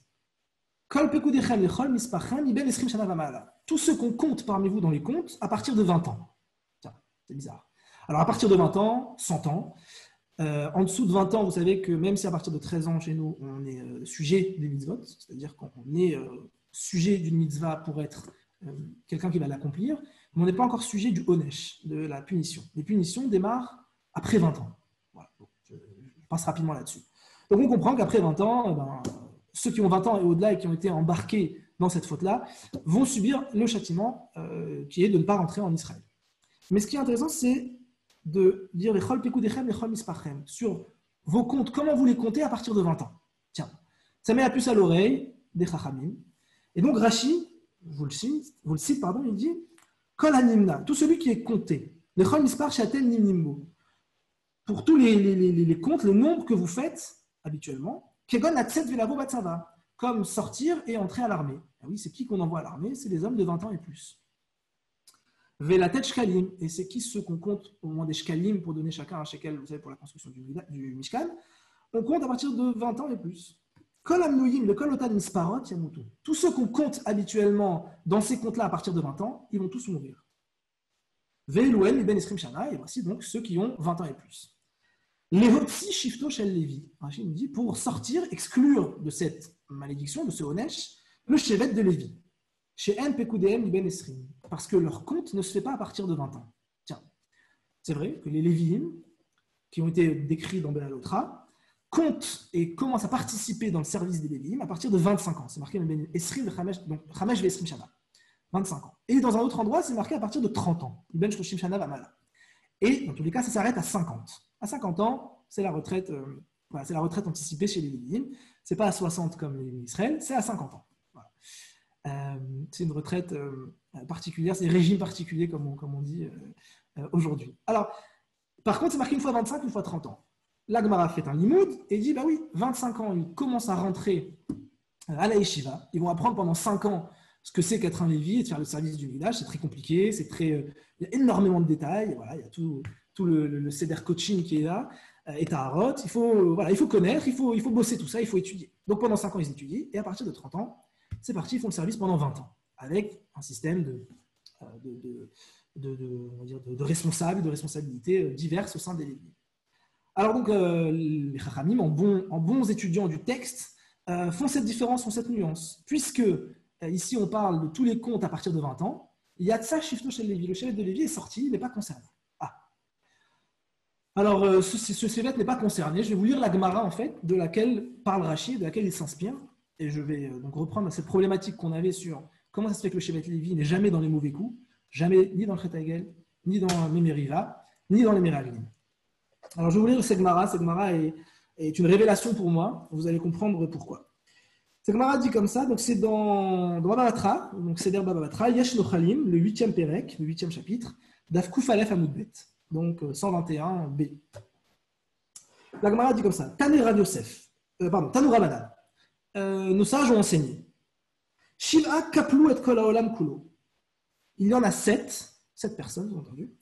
tous ceux qu'on compte parmi vous dans les comptes à partir de 20 ans. Tiens, c'est bizarre. Alors, à partir de 20 ans, 100 ans, en dessous de 20 ans, vous savez que même si à partir de 13 ans, chez nous, on est sujet des mitzvot, c'est-à-dire qu'on est sujet d'une mitzvah pour être quelqu'un qui va l'accomplir, mais on n'est pas encore sujet du onesh, de la punition. Les punitions démarrent après 20 ans. Voilà. Donc, je passe rapidement là-dessus. Donc on comprend qu'après 20 ans, ceux qui ont 20 ans et au-delà et qui ont été embarqués dans cette faute-là vont subir le châtiment qui est de ne pas rentrer en Israël. Mais ce qui est intéressant, c'est de dire sur vos comptes, comment vous les comptez à partir de 20 ans. Tiens, Ça met la puce à l'oreille des Chachamim. Et donc Rashi, vous le cite, pardon, il dit Kol hanimna, tout celui qui est compté, lechol mispar shatel nimnimbo, pour tous les comptes, le nombre que vous faites habituellement, kegon atset velavo batsava, comme sortir et entrer à l'armée. Ah oui, c'est qui qu'on envoie à l'armée? C'est les hommes de 20 ans et plus. Velatet shkalim, et c'est qui ceux qu'on compte au moins des shkalim pour donner chacun un shekel, vous savez, pour la construction du Mishkan? On compte à partir de 20 ans et plus. Kol amnouyim, le kol otan misparot yamutu. Tous ceux qu'on compte habituellement dans ces comptes-là à partir de 20 ans, ils vont tous mourir. Ve'eluel ben esrim shana, et voici donc ceux qui ont 20 ans et plus. Les hotsi shifto shel Lévi. Rachid nous dit pour sortir, exclure de cette malédiction, de ce Honesh, le chevet de Lévi. Chez En Pekudem ben esrim. Parce que leur compte ne se fait pas à partir de 20 ans. Tiens, c'est vrai que les Lévi'im, qui ont été décrits dans Béalotra, comptent et commencent à participer dans le service des Lévi'im à partir de 25 ans. C'est marqué Ben Esrim, donc Chamesh Vesrim Shana. 25 ans. Et dans un autre endroit, c'est marqué à partir de 30 ans. Ben Shloshim Shana Vamala. Et dans tous les cas, ça s'arrête à 50. À 50 ans, c'est la retraite, c'est la retraite anticipée chez les Lévi'im. C'est pas à 60 comme les Israël, c'est à 50 ans. Voilà. C'est une retraite particulière, c'est un régime particulier, comme on dit aujourd'hui. Alors, par contre, c'est marqué une fois 25, une fois 30 ans. La Gemara fait un limoud et dit, bah oui, 25 ans, ils commencent à rentrer à la yeshiva. Ils vont apprendre pendant 5 ans ce que c'est qu'être un Lévi et de faire le service du village. C'est très compliqué, il y a énormément de détails. Voilà, il y a tout le seder coaching qui est là, et Taharot. Il faut connaître, il faut bosser tout ça, il faut étudier. Donc pendant 5 ans, ils étudient et à partir de 30 ans, c'est parti, ils font le service pendant 20 ans avec un système de responsables, de responsabilités diverses au sein des Lévi. Alors donc, les Chachamim, en bons étudiants du texte, font cette différence, font cette nuance. Puisque, ici, on parle de tous les comptes à partir de 20 ans, il y a de ça, Shifto chez Lévi. Le chevet de Lévi est sorti, il n'est pas concerné. Ah. Alors, ce chevet n'est pas concerné. Je vais vous lire la Gemara, en fait, de laquelle parle Rashi, de laquelle il s'inspire. Et je vais donc reprendre cette problématique qu'on avait sur comment ça se fait que le chevet de Lévi n'est jamais dans les mauvais coups, jamais ni dans le Chet Hagel, ni dans les Meriva, ni dans les Meraglim. Alors, je vais vous lire cette Gemara. Cette Gemara est une révélation pour moi. Vous allez comprendre pourquoi. Cette Gemara dit comme ça. Donc, c'est dans Baba Batra, donc Seder Baba Batra, Yesh Nochalim, le 8e Pérec, le 8e chapitre, Daf Kuf Aleph Amoudbet, donc 121b. La Gemara dit comme ça. Taner Rav Yosef, Tanou Ramadan. Nos sages ont enseigné. Shiv'a Kaplou et Kol Haolam Kulo. Il y en a 7 personnes, vous avez entendu.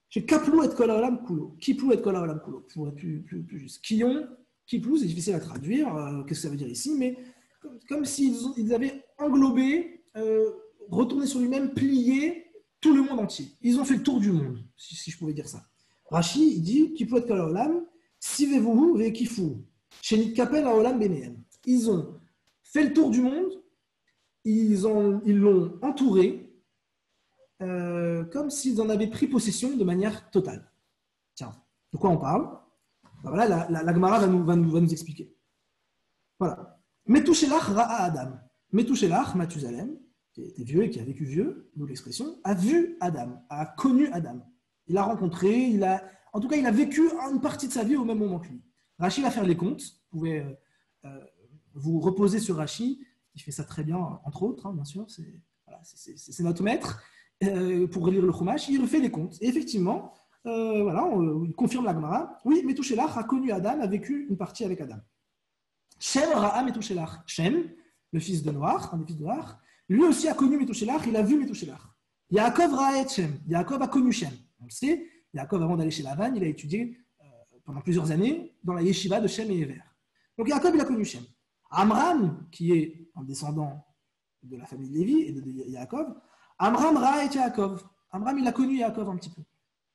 Chez Kaplou et Kol Haolam Kulo. Kiplou et Kol Haolam Kulo, pour être plus juste. Kiplou, c'est difficile à traduire, qu'est-ce que ça veut dire ici, mais comme s'ils avaient englobé, retourné sur lui-même, plié tout le monde entier. Ils ont fait le tour du monde, si je pouvais dire ça. Rashi, il dit Kiplou et Kol Haolam, Sivevuhu ve'kifu. Chez Nitkapel Haolam Benehem. Ils ont fait le tour du monde, ils l'ont entouré, comme s'ils en avaient pris possession de manière totale. Tiens, de quoi on parle? Ben voilà, la Gemara va nous expliquer. Voilà. Metouchelach ra'a Adam. Metouchelach, Mathusalem, qui était vieux et qui a vécu vieux, d'où l'expression, a vu Adam, a connu Adam. Il l'a rencontré, en tout cas, il a vécu une partie de sa vie au même moment que lui. Rashi va faire les comptes. Vous pouvez vous reposer sur Rashi, il fait ça très bien, entre autres, hein, bien sûr, c'est notre maître. Pour relire le Chumash, il refait les comptes. Et effectivement, il confirme la Gemara. Oui, Metouchelach a connu Adam, a vécu une partie avec Adam. Shem ra'a Metouchelach. Shem, le fils de Noach, un des fils de Noach, lui aussi a connu Metouchelach, il a vu Metouchelach. Yaakov ra'a et Shem. Yaakov a connu Shem. On le sait, Yaakov, avant d'aller chez Lavan, il a étudié pendant plusieurs années dans la yeshiva de Shem et Ever. Donc Yaakov, il a connu Shem. Amram, qui est un descendant de la famille de Lévi et de Yaakov, Amram ra'a et Yaakov. Amram, il a connu Yaakov un petit peu.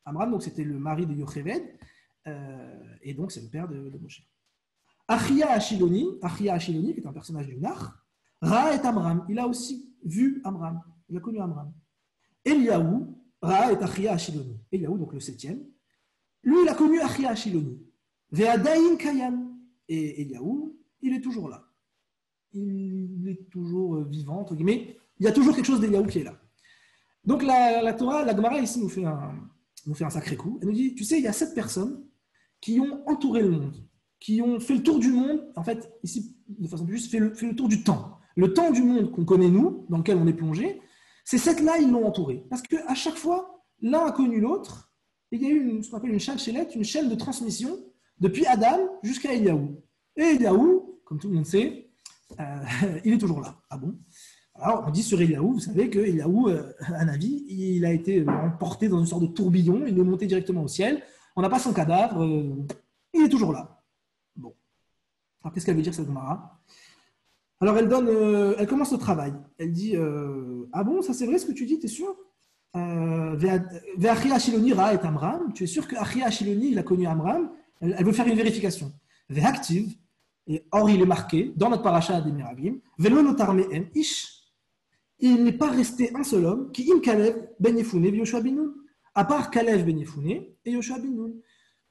Amram, donc, c'était le mari de Yocheved, et donc c'est le père de Moshe. Achia Ashiloni, qui est un personnage du Nach, ra'a et Amram, il a aussi vu Amram, il a connu Amram. Eliaou, ra'a et Achia Ashiloni. Eliaou, donc le 7e, lui, il a connu Achia Ashiloni. Ve'adayin Kayan. Et Eliaou, il est toujours là. Il est toujours vivant, entre guillemets. Il y a toujours quelque chose d'Eliaou qui est là. Donc la Torah, la Gemara ici nous fait un sacré coup. Elle nous dit, tu sais, il y a 7 personnes qui ont entouré le monde, qui ont fait le tour du monde, en fait, ici, de façon plus juste, fait le tour du temps. Le temps du monde qu'on connaît, nous, dans lequel on est plongé, ces 7-là, ils l'ont entouré. Parce qu'à chaque fois, l'un a connu l'autre, et il y a eu ce qu'on appelle une chalchélet, une chaîne de transmission, depuis Adam jusqu'à Eliaou. Et Eliaou, comme tout le monde sait, il est toujours là. Ah bon? Alors, on dit sur Eliaou, vous savez que Eliaou, un avis, il a été emporté dans une sorte de tourbillon, il est monté directement au ciel, on n'a pas son cadavre, il est toujours là. Bon. Alors, qu'est-ce qu'elle veut dire, cette Gemara? Alors, elle commence le travail. Elle dit, ah bon, ça c'est vrai ce que tu dis, t'es sûr? Ve'achia Shiloni Ra et Amram, tu es sûr que Achia Shiloni, il a connu Amram? Elle veut faire une vérification. Ve'active, et or il est marqué dans notre paracha des Meraglim, Ve'lo notar me'en ish, il n'est pas resté un seul homme qui im Kalev ben Yefouné et Yoshua ben Nun, à part Kalev ben Yefouné et Yoshua ben Nun.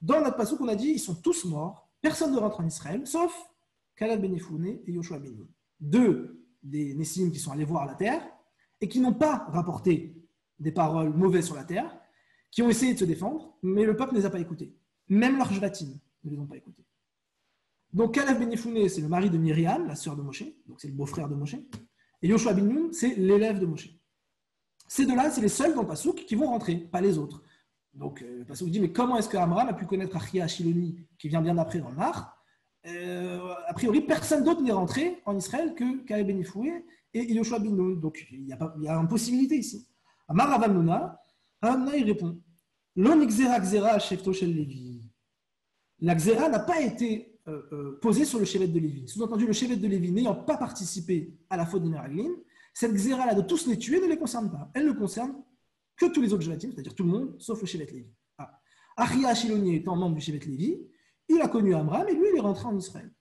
Dans notre passouk, on a dit ils sont tous morts, personne ne rentre en Israël, sauf Kalev ben Yefouné et Yoshua ben Nun. Deux des Nessim qui sont allés voir la terre et qui n'ont pas rapporté des paroles mauvaises sur la terre, qui ont essayé de se défendre, mais le peuple ne les a pas écoutés. Même leurs Jvatim ne les ont pas écoutés. Donc Kalev ben Yefouné, c'est le mari de Myriam, la sœur de Moshe, donc c'est le beau-frère de Moshe. Et Yoshua ben Nun, c'est l'élève de Moshe. Ces deux-là, c'est les seuls dans le Passouk qui vont rentrer, pas les autres. Donc le Passouk dit, mais comment est-ce que Amram a pu connaître Achia Shiloni, qui vient bien d'après dans le Mar? A priori, personne d'autre n'est rentré en Israël que Kalev ben Yefouné et Yoshua ben Nun. Donc il y a une possibilité ici. Amar Rav Hamnuna, il répond, Lo nixera gzera shefto shel Lévi. La gzera n'a pas été posée sur le chevet de Lévi. Sous-entendu, le chevet de Lévi n'ayant pas participé à la faute des Meraglim, cette gzera-là de tous les tuer ne les concerne pas. Elle ne concerne que tous les autres Jvatim, c'est-à-dire tout le monde, sauf le chevet de Lévi. Achia Ashiloni étant membre du chevet de Lévi, il a connu Amram et lui, il est rentré en Israël.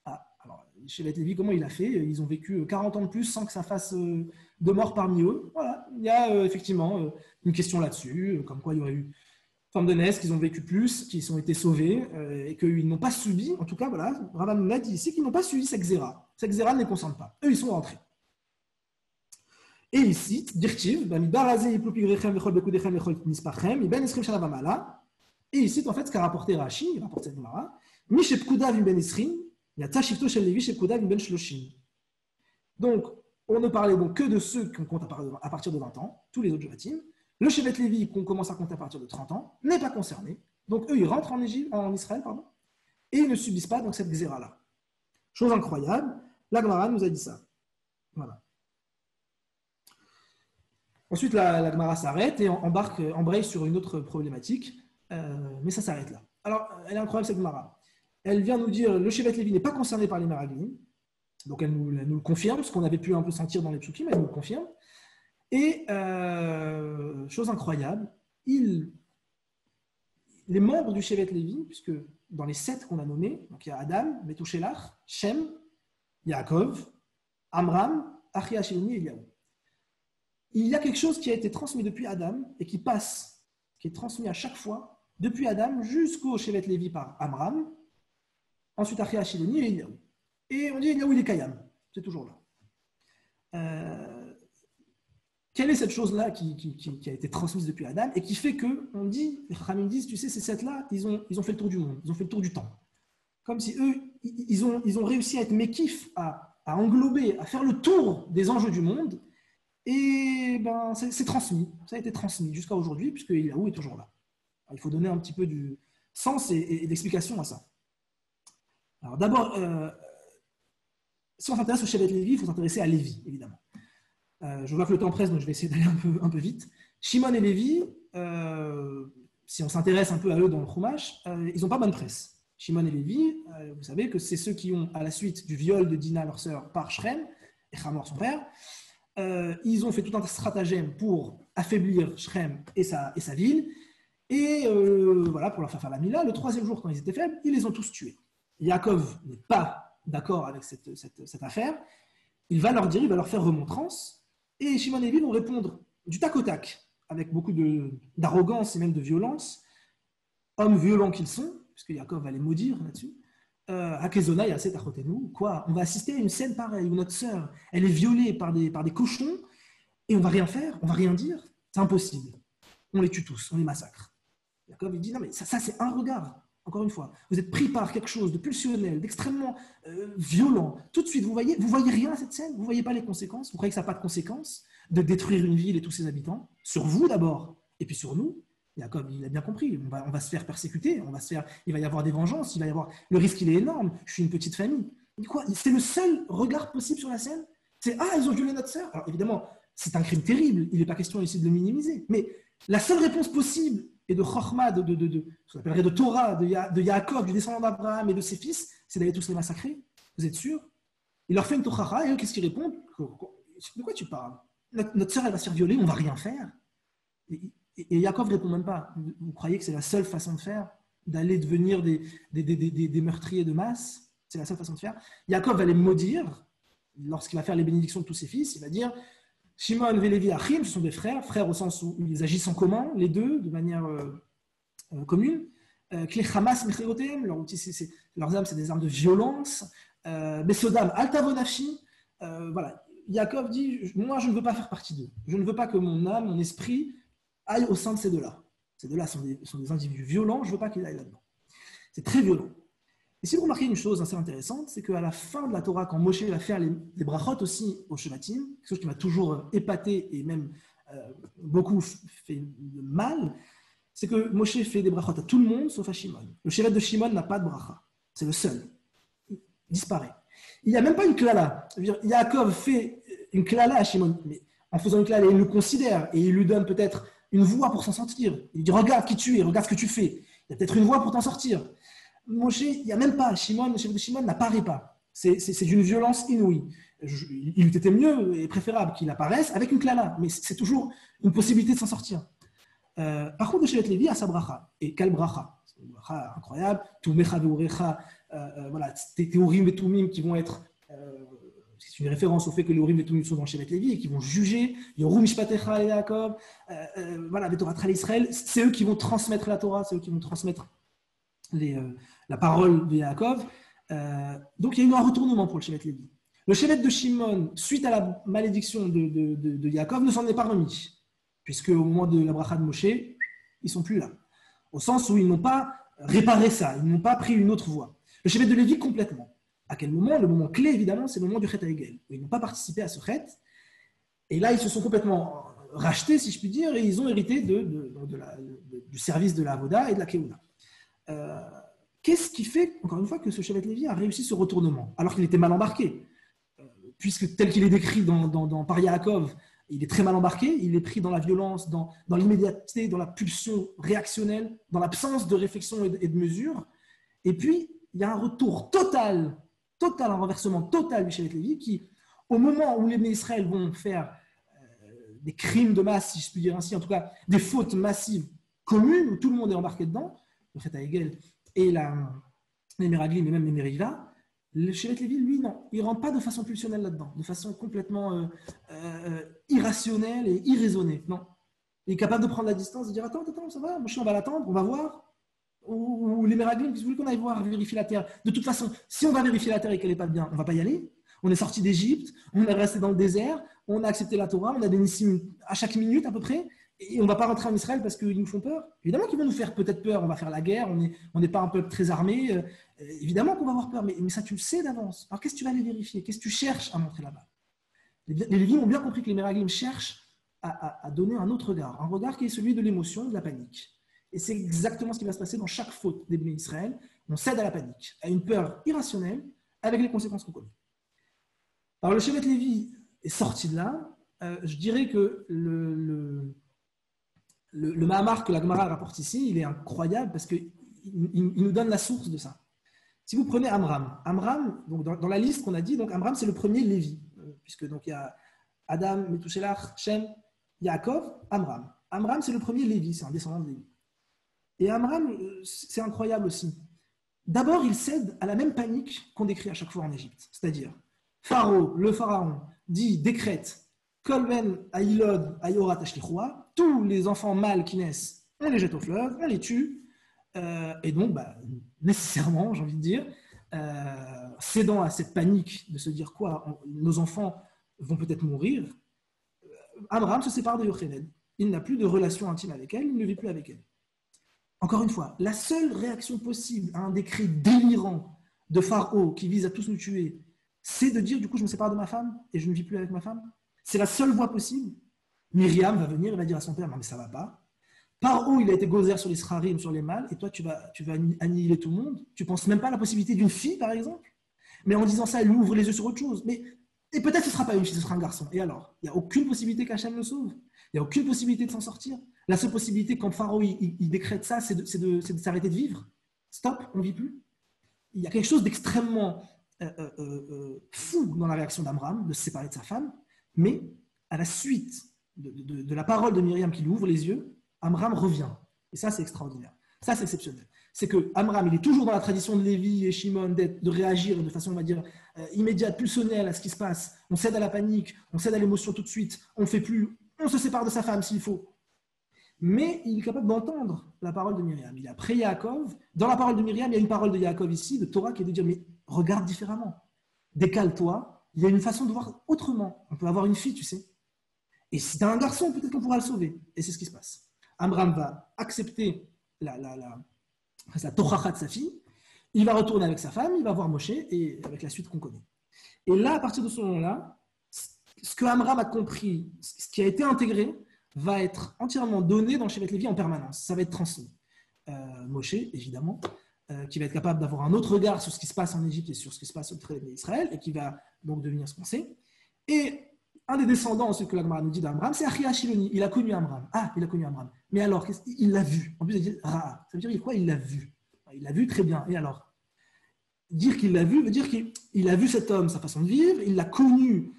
Alors, le chevet de Lévi, comment il a fait? Ils ont vécu 40 ans de plus sans que ça fasse de mort parmi eux. Voilà, il y a effectivement une question là-dessus, comme quoi il y aurait eu forme de Nes, qu'ils ont vécu plus, qu'ils ont été sauvés et qu'ils n'ont pas subi, en tout cas, voilà, Rav Hamnuna dit ici qu'ils n'ont pas subi cette xéra. Cette xéra ne les concerne pas. Eux, ils sont rentrés. Et ici, Dirtiv, et ici, en fait, ce qu'a rapporté Rashi, il rapporte cette Gemara, donc, on ne parlait donc que de ceux qu'on compte à partir de 20 ans, tous les autres Jvatim. Le Shevet Lévi, qu'on commence à compter à partir de 30 ans, n'est pas concerné. Donc, eux, ils rentrent en Israël, et ils ne subissent pas donc, cette xéra-là. Chose incroyable, la Gemara nous a dit ça. Voilà. Ensuite, la Gemara s'arrête et embraye sur une autre problématique, mais ça s'arrête là. Alors, elle est incroyable, cette Gemara. Elle vient nous dire le Shevet Lévi n'est pas concerné par les Meraglim, donc elle nous le confirme, ce qu'on avait pu un peu sentir dans les psukim, elle nous le confirme. Et, chose incroyable, les membres du Shevet Lévi, puisque dans les 7 qu'on a nommés, donc il y a Adam, Methuselah, Shem, Yaakov, Amram, Achia Shiloni et Eliaou. Il y a quelque chose qui a été transmis depuis Adam et qui est transmis à chaque fois, depuis Adam jusqu'au Shevet Lévi par Amram, ensuite Achia Shiloni et Eliaou. Et on dit Eliaou il est Kayam, c'est toujours là. Quelle est cette chose-là qui a été transmise depuis Adam et qui fait que, on dit, les Chachamim disent, tu sais, ces 7-là, ils ont fait le tour du monde, ils ont fait le tour du temps. Comme si eux, ils ont réussi à être mékifs, à englober, à faire le tour des enjeux du monde. Et ben, c'est transmis, ça a été transmis jusqu'à aujourd'hui, puisque Eliaou est toujours là. Alors, il faut donner un petit peu du sens et d'explication à ça. Alors d'abord, si on s'intéresse au Shevet Lévi, il faut s'intéresser à Lévi, évidemment. Je vois que le temps presse, donc je vais essayer d'aller un peu vite. Shimon et Lévi, si on s'intéresse un peu à eux dans le Chumash, ils n'ont pas bonne presse. Shimon et Lévi, vous savez que c'est ceux qui ont, à la suite du viol de Dina, leur sœur, par Shrem, et Hamor, son père, ils ont fait tout un stratagème pour affaiblir Shrem et sa ville. Et voilà, pour leur faire faire la Mila, le 3e jour, quand ils étaient faibles, ils les ont tous tués. Yaakov n'est pas d'accord avec cette affaire. Il va leur dire, il va leur faire remontrance. Et Shimon et Lévi vont répondre du tac au tac, avec beaucoup d'arrogance et même de violence, hommes violents qu'ils sont, puisque Yaakov va les maudire là-dessus. Hakezona et Aset Achotenu, quoi, on va assister à une scène pareille où notre sœur, elle est violée par des cochons et on va rien faire, on va rien dire, c'est impossible. On les tue tous, on les massacre. Yaakov il dit non mais ça c'est un regard. encore une fois, vous êtes pris par quelque chose de pulsionnel, d'extrêmement violent, tout de suite, vous voyez rien à cette scène, vous ne voyez pas les conséquences, vous croyez que ça n'a pas de conséquences de détruire une ville et tous ses habitants, sur vous d'abord, et puis sur nous. Jacob, il a bien compris, on va se faire persécuter, il va y avoir des vengeances, le risque il est énorme, je suis une petite famille. C'est le seul regard possible sur la scène. C'est « Ah, ils ont violé notre sœur !» Alors évidemment, c'est un crime terrible, il n'est pas question ici de le minimiser, mais la seule réponse possible et de Chochma, ce qu'on appellerait de Torah, de Yaakov, du descendant d'Abraham et de ses fils, c'est d'aller tous les massacrer. Vous êtes sûr? Il leur fait une tochacha et eux, qu'est-ce qu'ils répondent? De quoi tu parles? Notre sœur, elle va se faire violer, on ne va rien faire. Et Yaakov ne répond même pas. Vous croyez que c'est la seule façon de faire? D'aller devenir des meurtriers de masse? C'est la seule façon de faire. Yaakov va les maudire lorsqu'il va faire les bénédictions de tous ses fils. Il va dire Shimon et Lévi Achim, ce sont des frères au sens où ils agissent en commun, les deux, de manière commune. Kle Hamas Mecherotem, leurs âmes, c'est des armes de violence. Besodam Altavonafshi. Voilà. Yaakov dit moi, je ne veux pas faire partie d'eux. Je ne veux pas que mon âme, mon esprit aille au sein de ces deux-là. Ces deux-là sont des individus violents, je ne veux pas qu'ils aillent là-dedans. C'est très violent. Et si vous remarquez une chose assez intéressante, c'est qu'à la fin de la Torah, quand Moshe va faire les brachot aussi au Shevatim, quelque chose qui m'a toujours épaté et même beaucoup fait mal, c'est que Moshe fait des brachot à tout le monde sauf à Shimon. Le Shevet de Shimon n'a pas de bracha. C'est le seul. Il disparaît. Il n'y a même pas une klala. Yaakov fait une klala à Shimon, mais en faisant une klala, il le considère et il lui donne peut-être une voie pour s'en sortir. Il dit regarde qui tu es, regarde ce que tu fais. Il y a peut-être une voie pour t'en sortir. Moshe, il n'y a même pas. Shimon, le chef de Shimon n'apparaît pas. C'est d'une violence inouïe. Il eût été mieux et préférable qu'il apparaisse avec une klala, mais c'est toujours une possibilité de s'en sortir. Par contre, le Shevet Lévi a sa bracha. Et quelle bracha? C'est une bracha incroyable. Tumecha veurecha, voilà, tes urim et tumim qui vont être. C'est une référence au fait que les urim et tumim sont dans le Shevet Lévi et qui vont juger. Yoru mishpatecha et Yaakov, voilà, Vetoratra Israël. C'est eux qui vont transmettre la Torah, c'est eux qui vont transmettre la parole de Yaakov. Donc il y a eu un retournement pour le Shevet Lévi. Le Shevet de Shimon, suite à la malédiction de Yaakov, ne s'en est pas remis, puisque au moment de la bracha de Moshe, ils ne sont plus là. Au sens où ils n'ont pas réparé ça, ils n'ont pas pris une autre voie. Le Shevet de Lévi, complètement. À quel moment? Le moment clé, évidemment, c'est le moment du Chet HaEgel. Ils n'ont pas participé à ce Chet. Et là, ils se sont complètement rachetés, si je puis dire, et ils ont hérité du service de la Avoda et de la Keuna. Qu'est-ce qui fait, encore une fois, que ce Shevet Lévi a réussi ce retournement, alors qu'il était mal embarqué, puisque tel qu'il est décrit par Yaakov, il est très mal embarqué, il est pris dans la violence, dans l'immédiateté, dans la pulsion réactionnelle, dans l'absence de réflexion et de mesure. Et puis, il y a un retour total, un renversement total du Shevet Lévi qui, au moment où les Bnei Israël vont faire des crimes de masse, si je puis dire ainsi, en tout cas des fautes massives communes, où tout le monde est embarqué dedans, le Chet HaEgel et les Meraglim et même les Meriva, le Shevet Lévi, lui, non. Il ne rentre pas de façon pulsionnelle là-dedans, de façon complètement irrationnelle et irraisonnée. Non. Il est capable de prendre la distance, de dire attends, ça va, Moshe, on va l'attendre, on va voir. Ou les Meraglim, vous voulez qu'on aille voir, vérifier la terre. De toute façon, si on va vérifier la terre et qu'elle n'est pas bien, on ne va pas y aller. On est sorti d'Égypte, on est resté dans le désert, on a accepté la Torah, on a des nissim à chaque minute à peu près. Et on ne va pas rentrer en Israël parce qu'ils nous font peur. Évidemment qu'ils vont nous faire peut-être peur, on va faire la guerre, on n'est pas un peuple très armé. Évidemment qu'on va avoir peur, mais ça tu le sais d'avance. Alors qu'est-ce que tu vas aller vérifier? Qu'est-ce que tu cherches à montrer là-bas? Les Lévites ont bien compris que les Meraglim cherchent à donner un autre regard, un regard qui est celui de l'émotion, de la panique. Et c'est exactement ce qui va se passer dans chaque faute des Bnei Israël. On cède à la panique, à une peur irrationnelle, avec les conséquences qu'on connaît. Alors le Shevet Lévi est sorti de là. Je dirais que le Mahamar que la Gemara rapporte ici, il est incroyable parce qu'il nous donne la source de ça. Si vous prenez Amram, donc dans la liste qu'on a dit, donc Amram c'est le premier Lévi, puisque donc il y a Adam, Methushelach, Shem, Yaakov, Amram. Amram c'est le premier Lévi, c'est un descendant de Lévi. Et Amram, c'est incroyable aussi. D'abord, il cède à la même panique qu'on décrit à chaque fois en Égypte, c'est-à-dire le pharaon décrète Kolben Aïlod Ayorat Ashlichoua, tous les enfants mâles qui naissent, on les jette au fleuve, on les tue, et donc, nécessairement, j'ai envie de dire, cédant à cette panique de se dire quoi, nos enfants vont peut-être mourir, Amram se sépare de Yocheved. Il n'a plus de relation intime avec elle, il ne vit plus avec elle. Encore une fois, la seule réaction possible à un décret délirant de Pharaon qui vise à tous nous tuer, c'est de dire, du coup, je me sépare de ma femme et je ne vis plus avec ma femme. C'est la seule voie possible. Myriam va venir et va dire à son père, non mais ça ne va pas. Paro, il a été gozer sur les srarim, sur les mâles, et toi, tu vas annihiler tout le monde. Tu ne penses même pas à la possibilité d'une fille, par exemple. Mais en disant ça, elle lui ouvre les yeux sur autre chose. Et peut-être ce ne sera pas une fille, ce sera un garçon. Et alors, il n'y a aucune possibilité qu'Hachem le sauve. Il n'y a aucune possibilité de s'en sortir. La seule possibilité, quand Pharaon il décrète ça, c'est de s'arrêter de vivre. Stop, on ne vit plus. Il y a quelque chose d'extrêmement fou dans la réaction d'Amram, de se séparer de sa femme. Mais à la suite de la parole de Myriam qui lui ouvre les yeux, Amram revient. Et ça, c'est extraordinaire. Ça, c'est exceptionnel. C'est que Amram, il est toujours dans la tradition de Lévi et Shimon de réagir de façon, on va dire, immédiate, pulsionnelle à ce qui se passe. On cède à la panique, on cède à l'émotion tout de suite, on ne fait plus, on se sépare de sa femme s'il faut. Mais il est capable d'entendre la parole de Myriam. Il a près Yaakov. Dans la parole de Myriam, il y a une parole de Yaakov ici, de Torah, qui est de dire, mais regarde différemment. Décale-toi. Il y a une façon de voir autrement. On peut avoir une fille, tu sais. Et si tu as un garçon, peut-être qu'on pourra le sauver. Et c'est ce qui se passe. Amram va accepter la Torah de sa fille. Il va retourner avec sa femme, il va voir Moshe, et avec la suite qu'on connaît. Et là, à partir de ce moment-là, ce que Amram a compris, ce qui a été intégré, va être entièrement donné dans Shevet Lévi en permanence. Ça va être transmis. Moshe, évidemment, qui va être capable d'avoir un autre regard sur ce qui se passe en Égypte et sur ce qui se passe au Trône d'Israël, et qui va donc devenir ce qu'on sait. Et un des descendants, ce que la Gemara nous dit d'Amram, c'est Achia Shiloni. Il a connu Amram. Ah, il a connu Amram. Mais alors, il l'a vu. En plus, il dit Ra'a. Ça veut dire quoi? Il l'a vu. Il l'a vu très bien. Et alors, dire qu'il l'a vu veut dire qu'il a vu cet homme, sa façon de vivre, il l'a connu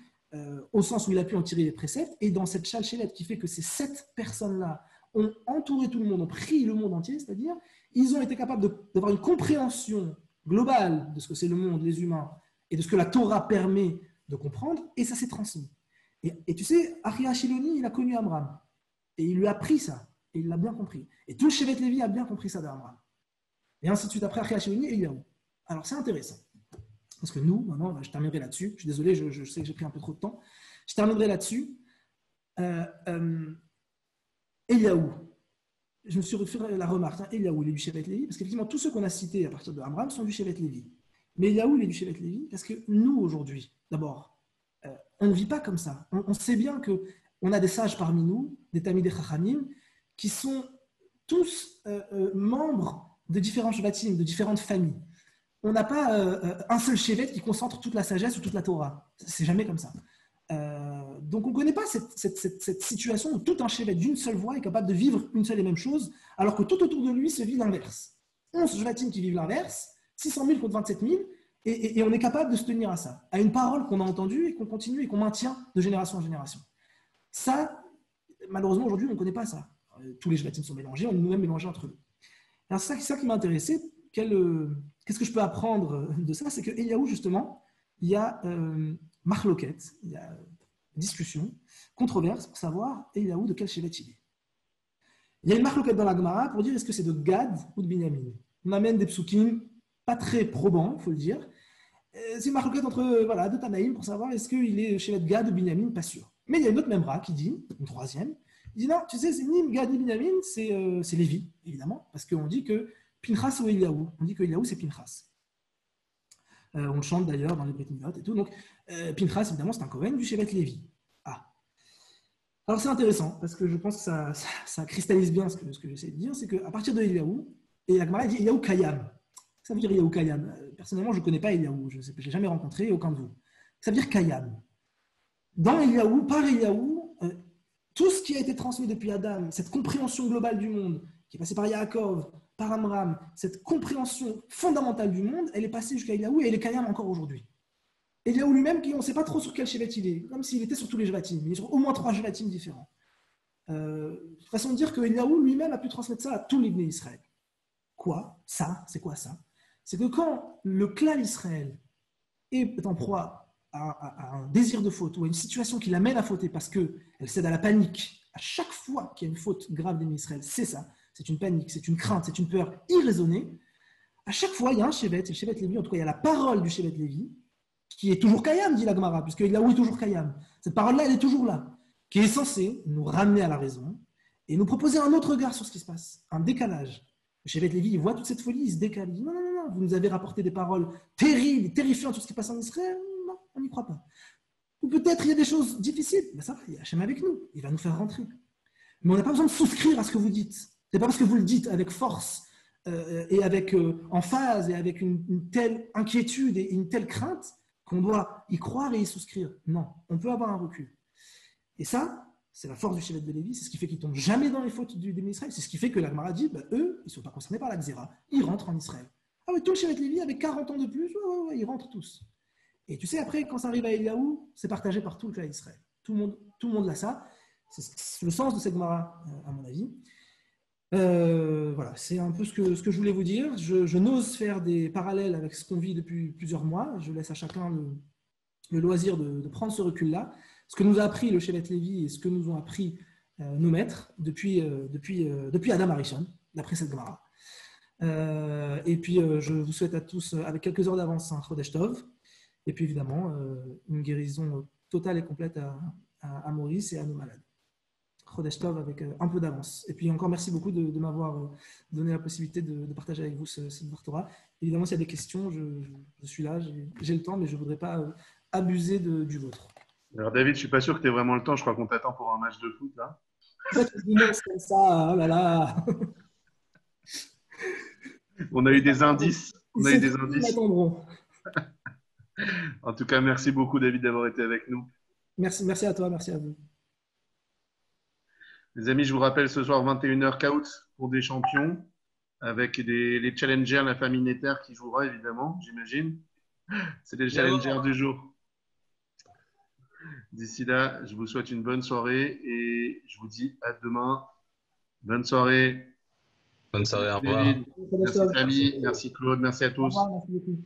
au sens où il a pu en tirer les préceptes. Et dans cette chalchelette qui fait que ces 7 personnes-là ont entouré tout le monde, ont pris le monde entier, c'est-à-dire, ils ont été capables d'avoir une compréhension globale de ce que c'est le monde, les humains, et de ce que la Torah permet de comprendre, et ça s'est transmis. Et tu sais, Achia Shiloni, il a connu Amram. Et il lui a appris ça. Et il l'a bien compris. Et tout le Shevet Lévi a bien compris ça d'Amram. Et ainsi de suite après Achia Shiloni et Eliaou. Alors c'est intéressant. Parce que nous, maintenant, je terminerai là-dessus. Je suis désolé, je sais que j'ai pris un peu trop de temps. Je terminerai là-dessus. Eliaou. Je me suis refait la remarque. Eliaou, il est du Shevet Lévi. Parce qu'effectivement, tous ceux qu'on a cités à partir de Amram sont du Shevet Lévi. Mais Eliaou, il est du Shevet Lévi. Parce que nous, aujourd'hui, d'abord, on ne vit pas comme ça. On sait bien qu'on a des sages parmi nous, des Tamid et Chachamim, qui sont tous membres de différents shvatim, de différentes familles. On n'a pas un seul shevet qui concentre toute la sagesse ou toute la Torah. C'est jamais comme ça. Donc on ne connaît pas cette situation où tout un shevet d'une seule voix est capable de vivre une seule et même chose, alors que tout autour de lui se vit l'inverse. 11 shvatim qui vivent l'inverse, 600 000 contre 27 000, et on est capable de se tenir à ça, à une parole qu'on a entendue et qu'on continue et qu'on maintient de génération en génération. Ça, malheureusement, aujourd'hui, on ne connaît pas ça. Tous les shvatim sont mélangés, on est nous-mêmes mélangés entre eux. Alors, c'est ça qui m'a intéressé. Qu'est-ce que je peux apprendre de ça? C'est que Eliaou, justement, il y a marloquette, il y a discussion, controverse pour savoir Eliaou de quel shevet il est. Il y a une marloquette dans la Gemara pour dire est-ce que c'est de Gad ou de Binyamin. On amène des psukim pas très probants, il faut le dire. C'est une marloquette entre deux Tanaïm pour savoir est-ce qu'il est shevet Gad ou Binyamin, pas sûr. Mais il y a une autre memra qui dit, une troisième, il dit non, tu sais, c'est ni Gad ni Binyamin, c'est Lévi, évidemment, parce qu'on dit que Pinchas ou Eliaou, on dit que Eliaou c'est Pinchas. On le chante d'ailleurs dans les Brit Milot et tout. Donc Pinchas, évidemment, c'est un Kohen du Shevet Lévi. Ah. Alors c'est intéressant, parce que je pense que ça cristallise bien ce que j'essaie de dire, c'est qu'à partir de Eliaou, et la Gemara dit Eliaou Kayam. Ça veut dire Eliaou Kayam. Personnellement, je ne connais pas Eliaou, je ne l'ai jamais rencontré, aucun de vous. Ça veut dire Kayam. Dans Eliaou, par Eliaou, tout ce qui a été transmis depuis Adam, cette compréhension globale du monde, qui est passée par Yaakov, par Amram, cette compréhension fondamentale du monde, elle est passée jusqu'à Eliaou et elle est Kayam encore aujourd'hui. Eliaou lui-même, on ne sait pas trop sur quel shevet il est, comme s'il était sur tous les shvatim, il est sur au moins 3 shvatim différents. Façon de dire que Eliaou lui-même a pu transmettre ça à tous les Bnei Israël. Quoi? Ça? C'est quoi ça? C'est que quand le clan Israël est en proie à un désir de faute ou à une situation qui l'amène à fauter parce qu'elle cède à la panique, à chaque fois qu'il y a une faute grave des Bnei Israël, c'est ça. C'est une panique, c'est une crainte, c'est une peur irraisonnée. À chaque fois, il y a un shevet, c'est le shevet Lévi, en tout cas, il y a la parole du shevet Lévi, qui est toujours Kayam, dit la Gemara, puisque Eliaou est toujours Kayam. Cette parole-là, elle est toujours là, qui est censée nous ramener à la raison et nous proposer un autre regard sur ce qui se passe, un décalage. Le Shevet Lévi, il voit toute cette folie, il se décale. Il dit non, non, non, non, vous nous avez rapporté des paroles terribles, terrifiantes sur ce qui passe en Israël. Non, on n'y croit pas. Ou peut-être il y a des choses difficiles. Mais ça va, il y a Hachem avec nous. Il va nous faire rentrer. Mais on n'a pas besoin de souscrire à ce que vous dites. Ce n'est pas parce que vous le dites avec force et avec emphase et avec une telle inquiétude et une telle crainte qu'on doit y croire et y souscrire. Non, on peut avoir un recul. Et ça, c'est la force du Shevet de Lévi, c'est ce qui fait qu'ils ne tombent jamais dans les fautes du démon Israël. C'est ce qui fait que la Gemara dit, eux, ils ne sont pas concernés par la Xéra, ils rentrent en Israël. Ah oui, tout le Shevet de Lévi avec 40 ans de plus, ouais, ils rentrent tous. Et tu sais, après, quand ça arrive à Eliaou, c'est partagé par tout le clan d'Israël. Tout le monde l'a ça. C'est le sens de cette Gemara, à mon avis. Voilà, c'est un peu ce que je voulais vous dire. Je n'ose faire des parallèles avec ce qu'on vit depuis plusieurs mois. Je laisse à chacun le loisir de prendre ce recul-là. Ce que nous a appris le Shevet Lévi et ce que nous ont appris nos maîtres depuis Adam Arishon, d'après cette Gemara. Et puis, je vous souhaite à tous, avec quelques heures d'avance, un Chodesh Tov. Et puis, évidemment, une guérison totale et complète à Maurice et à nos malades. Chodesh Tov avec un peu d'avance. Et puis, encore merci beaucoup de m'avoir donné la possibilité de partager avec vous cette Torah. Évidemment, s'il y a des questions, je suis là, j'ai le temps, mais je ne voudrais pas abuser du vôtre. Alors David, je suis pas sûr que tu aies vraiment le temps. Je crois qu'on t'attend pour un match de foot là. C'est comme ça, oh là là. On a eu des indices. En tout cas, merci beaucoup David d'avoir été avec nous. Merci à toi, merci à vous. Les amis, je vous rappelle ce soir 21h Kaout pour des champions avec les challengers, la famille Netter qui jouera évidemment, j'imagine. C'est les challengers du jour. D'ici là, je vous souhaite une bonne soirée et je vous dis à demain. Bonne soirée. Bonne soirée, au revoir. Merci Samy, merci Claude, merci à tous. Au revoir, merci beaucoup.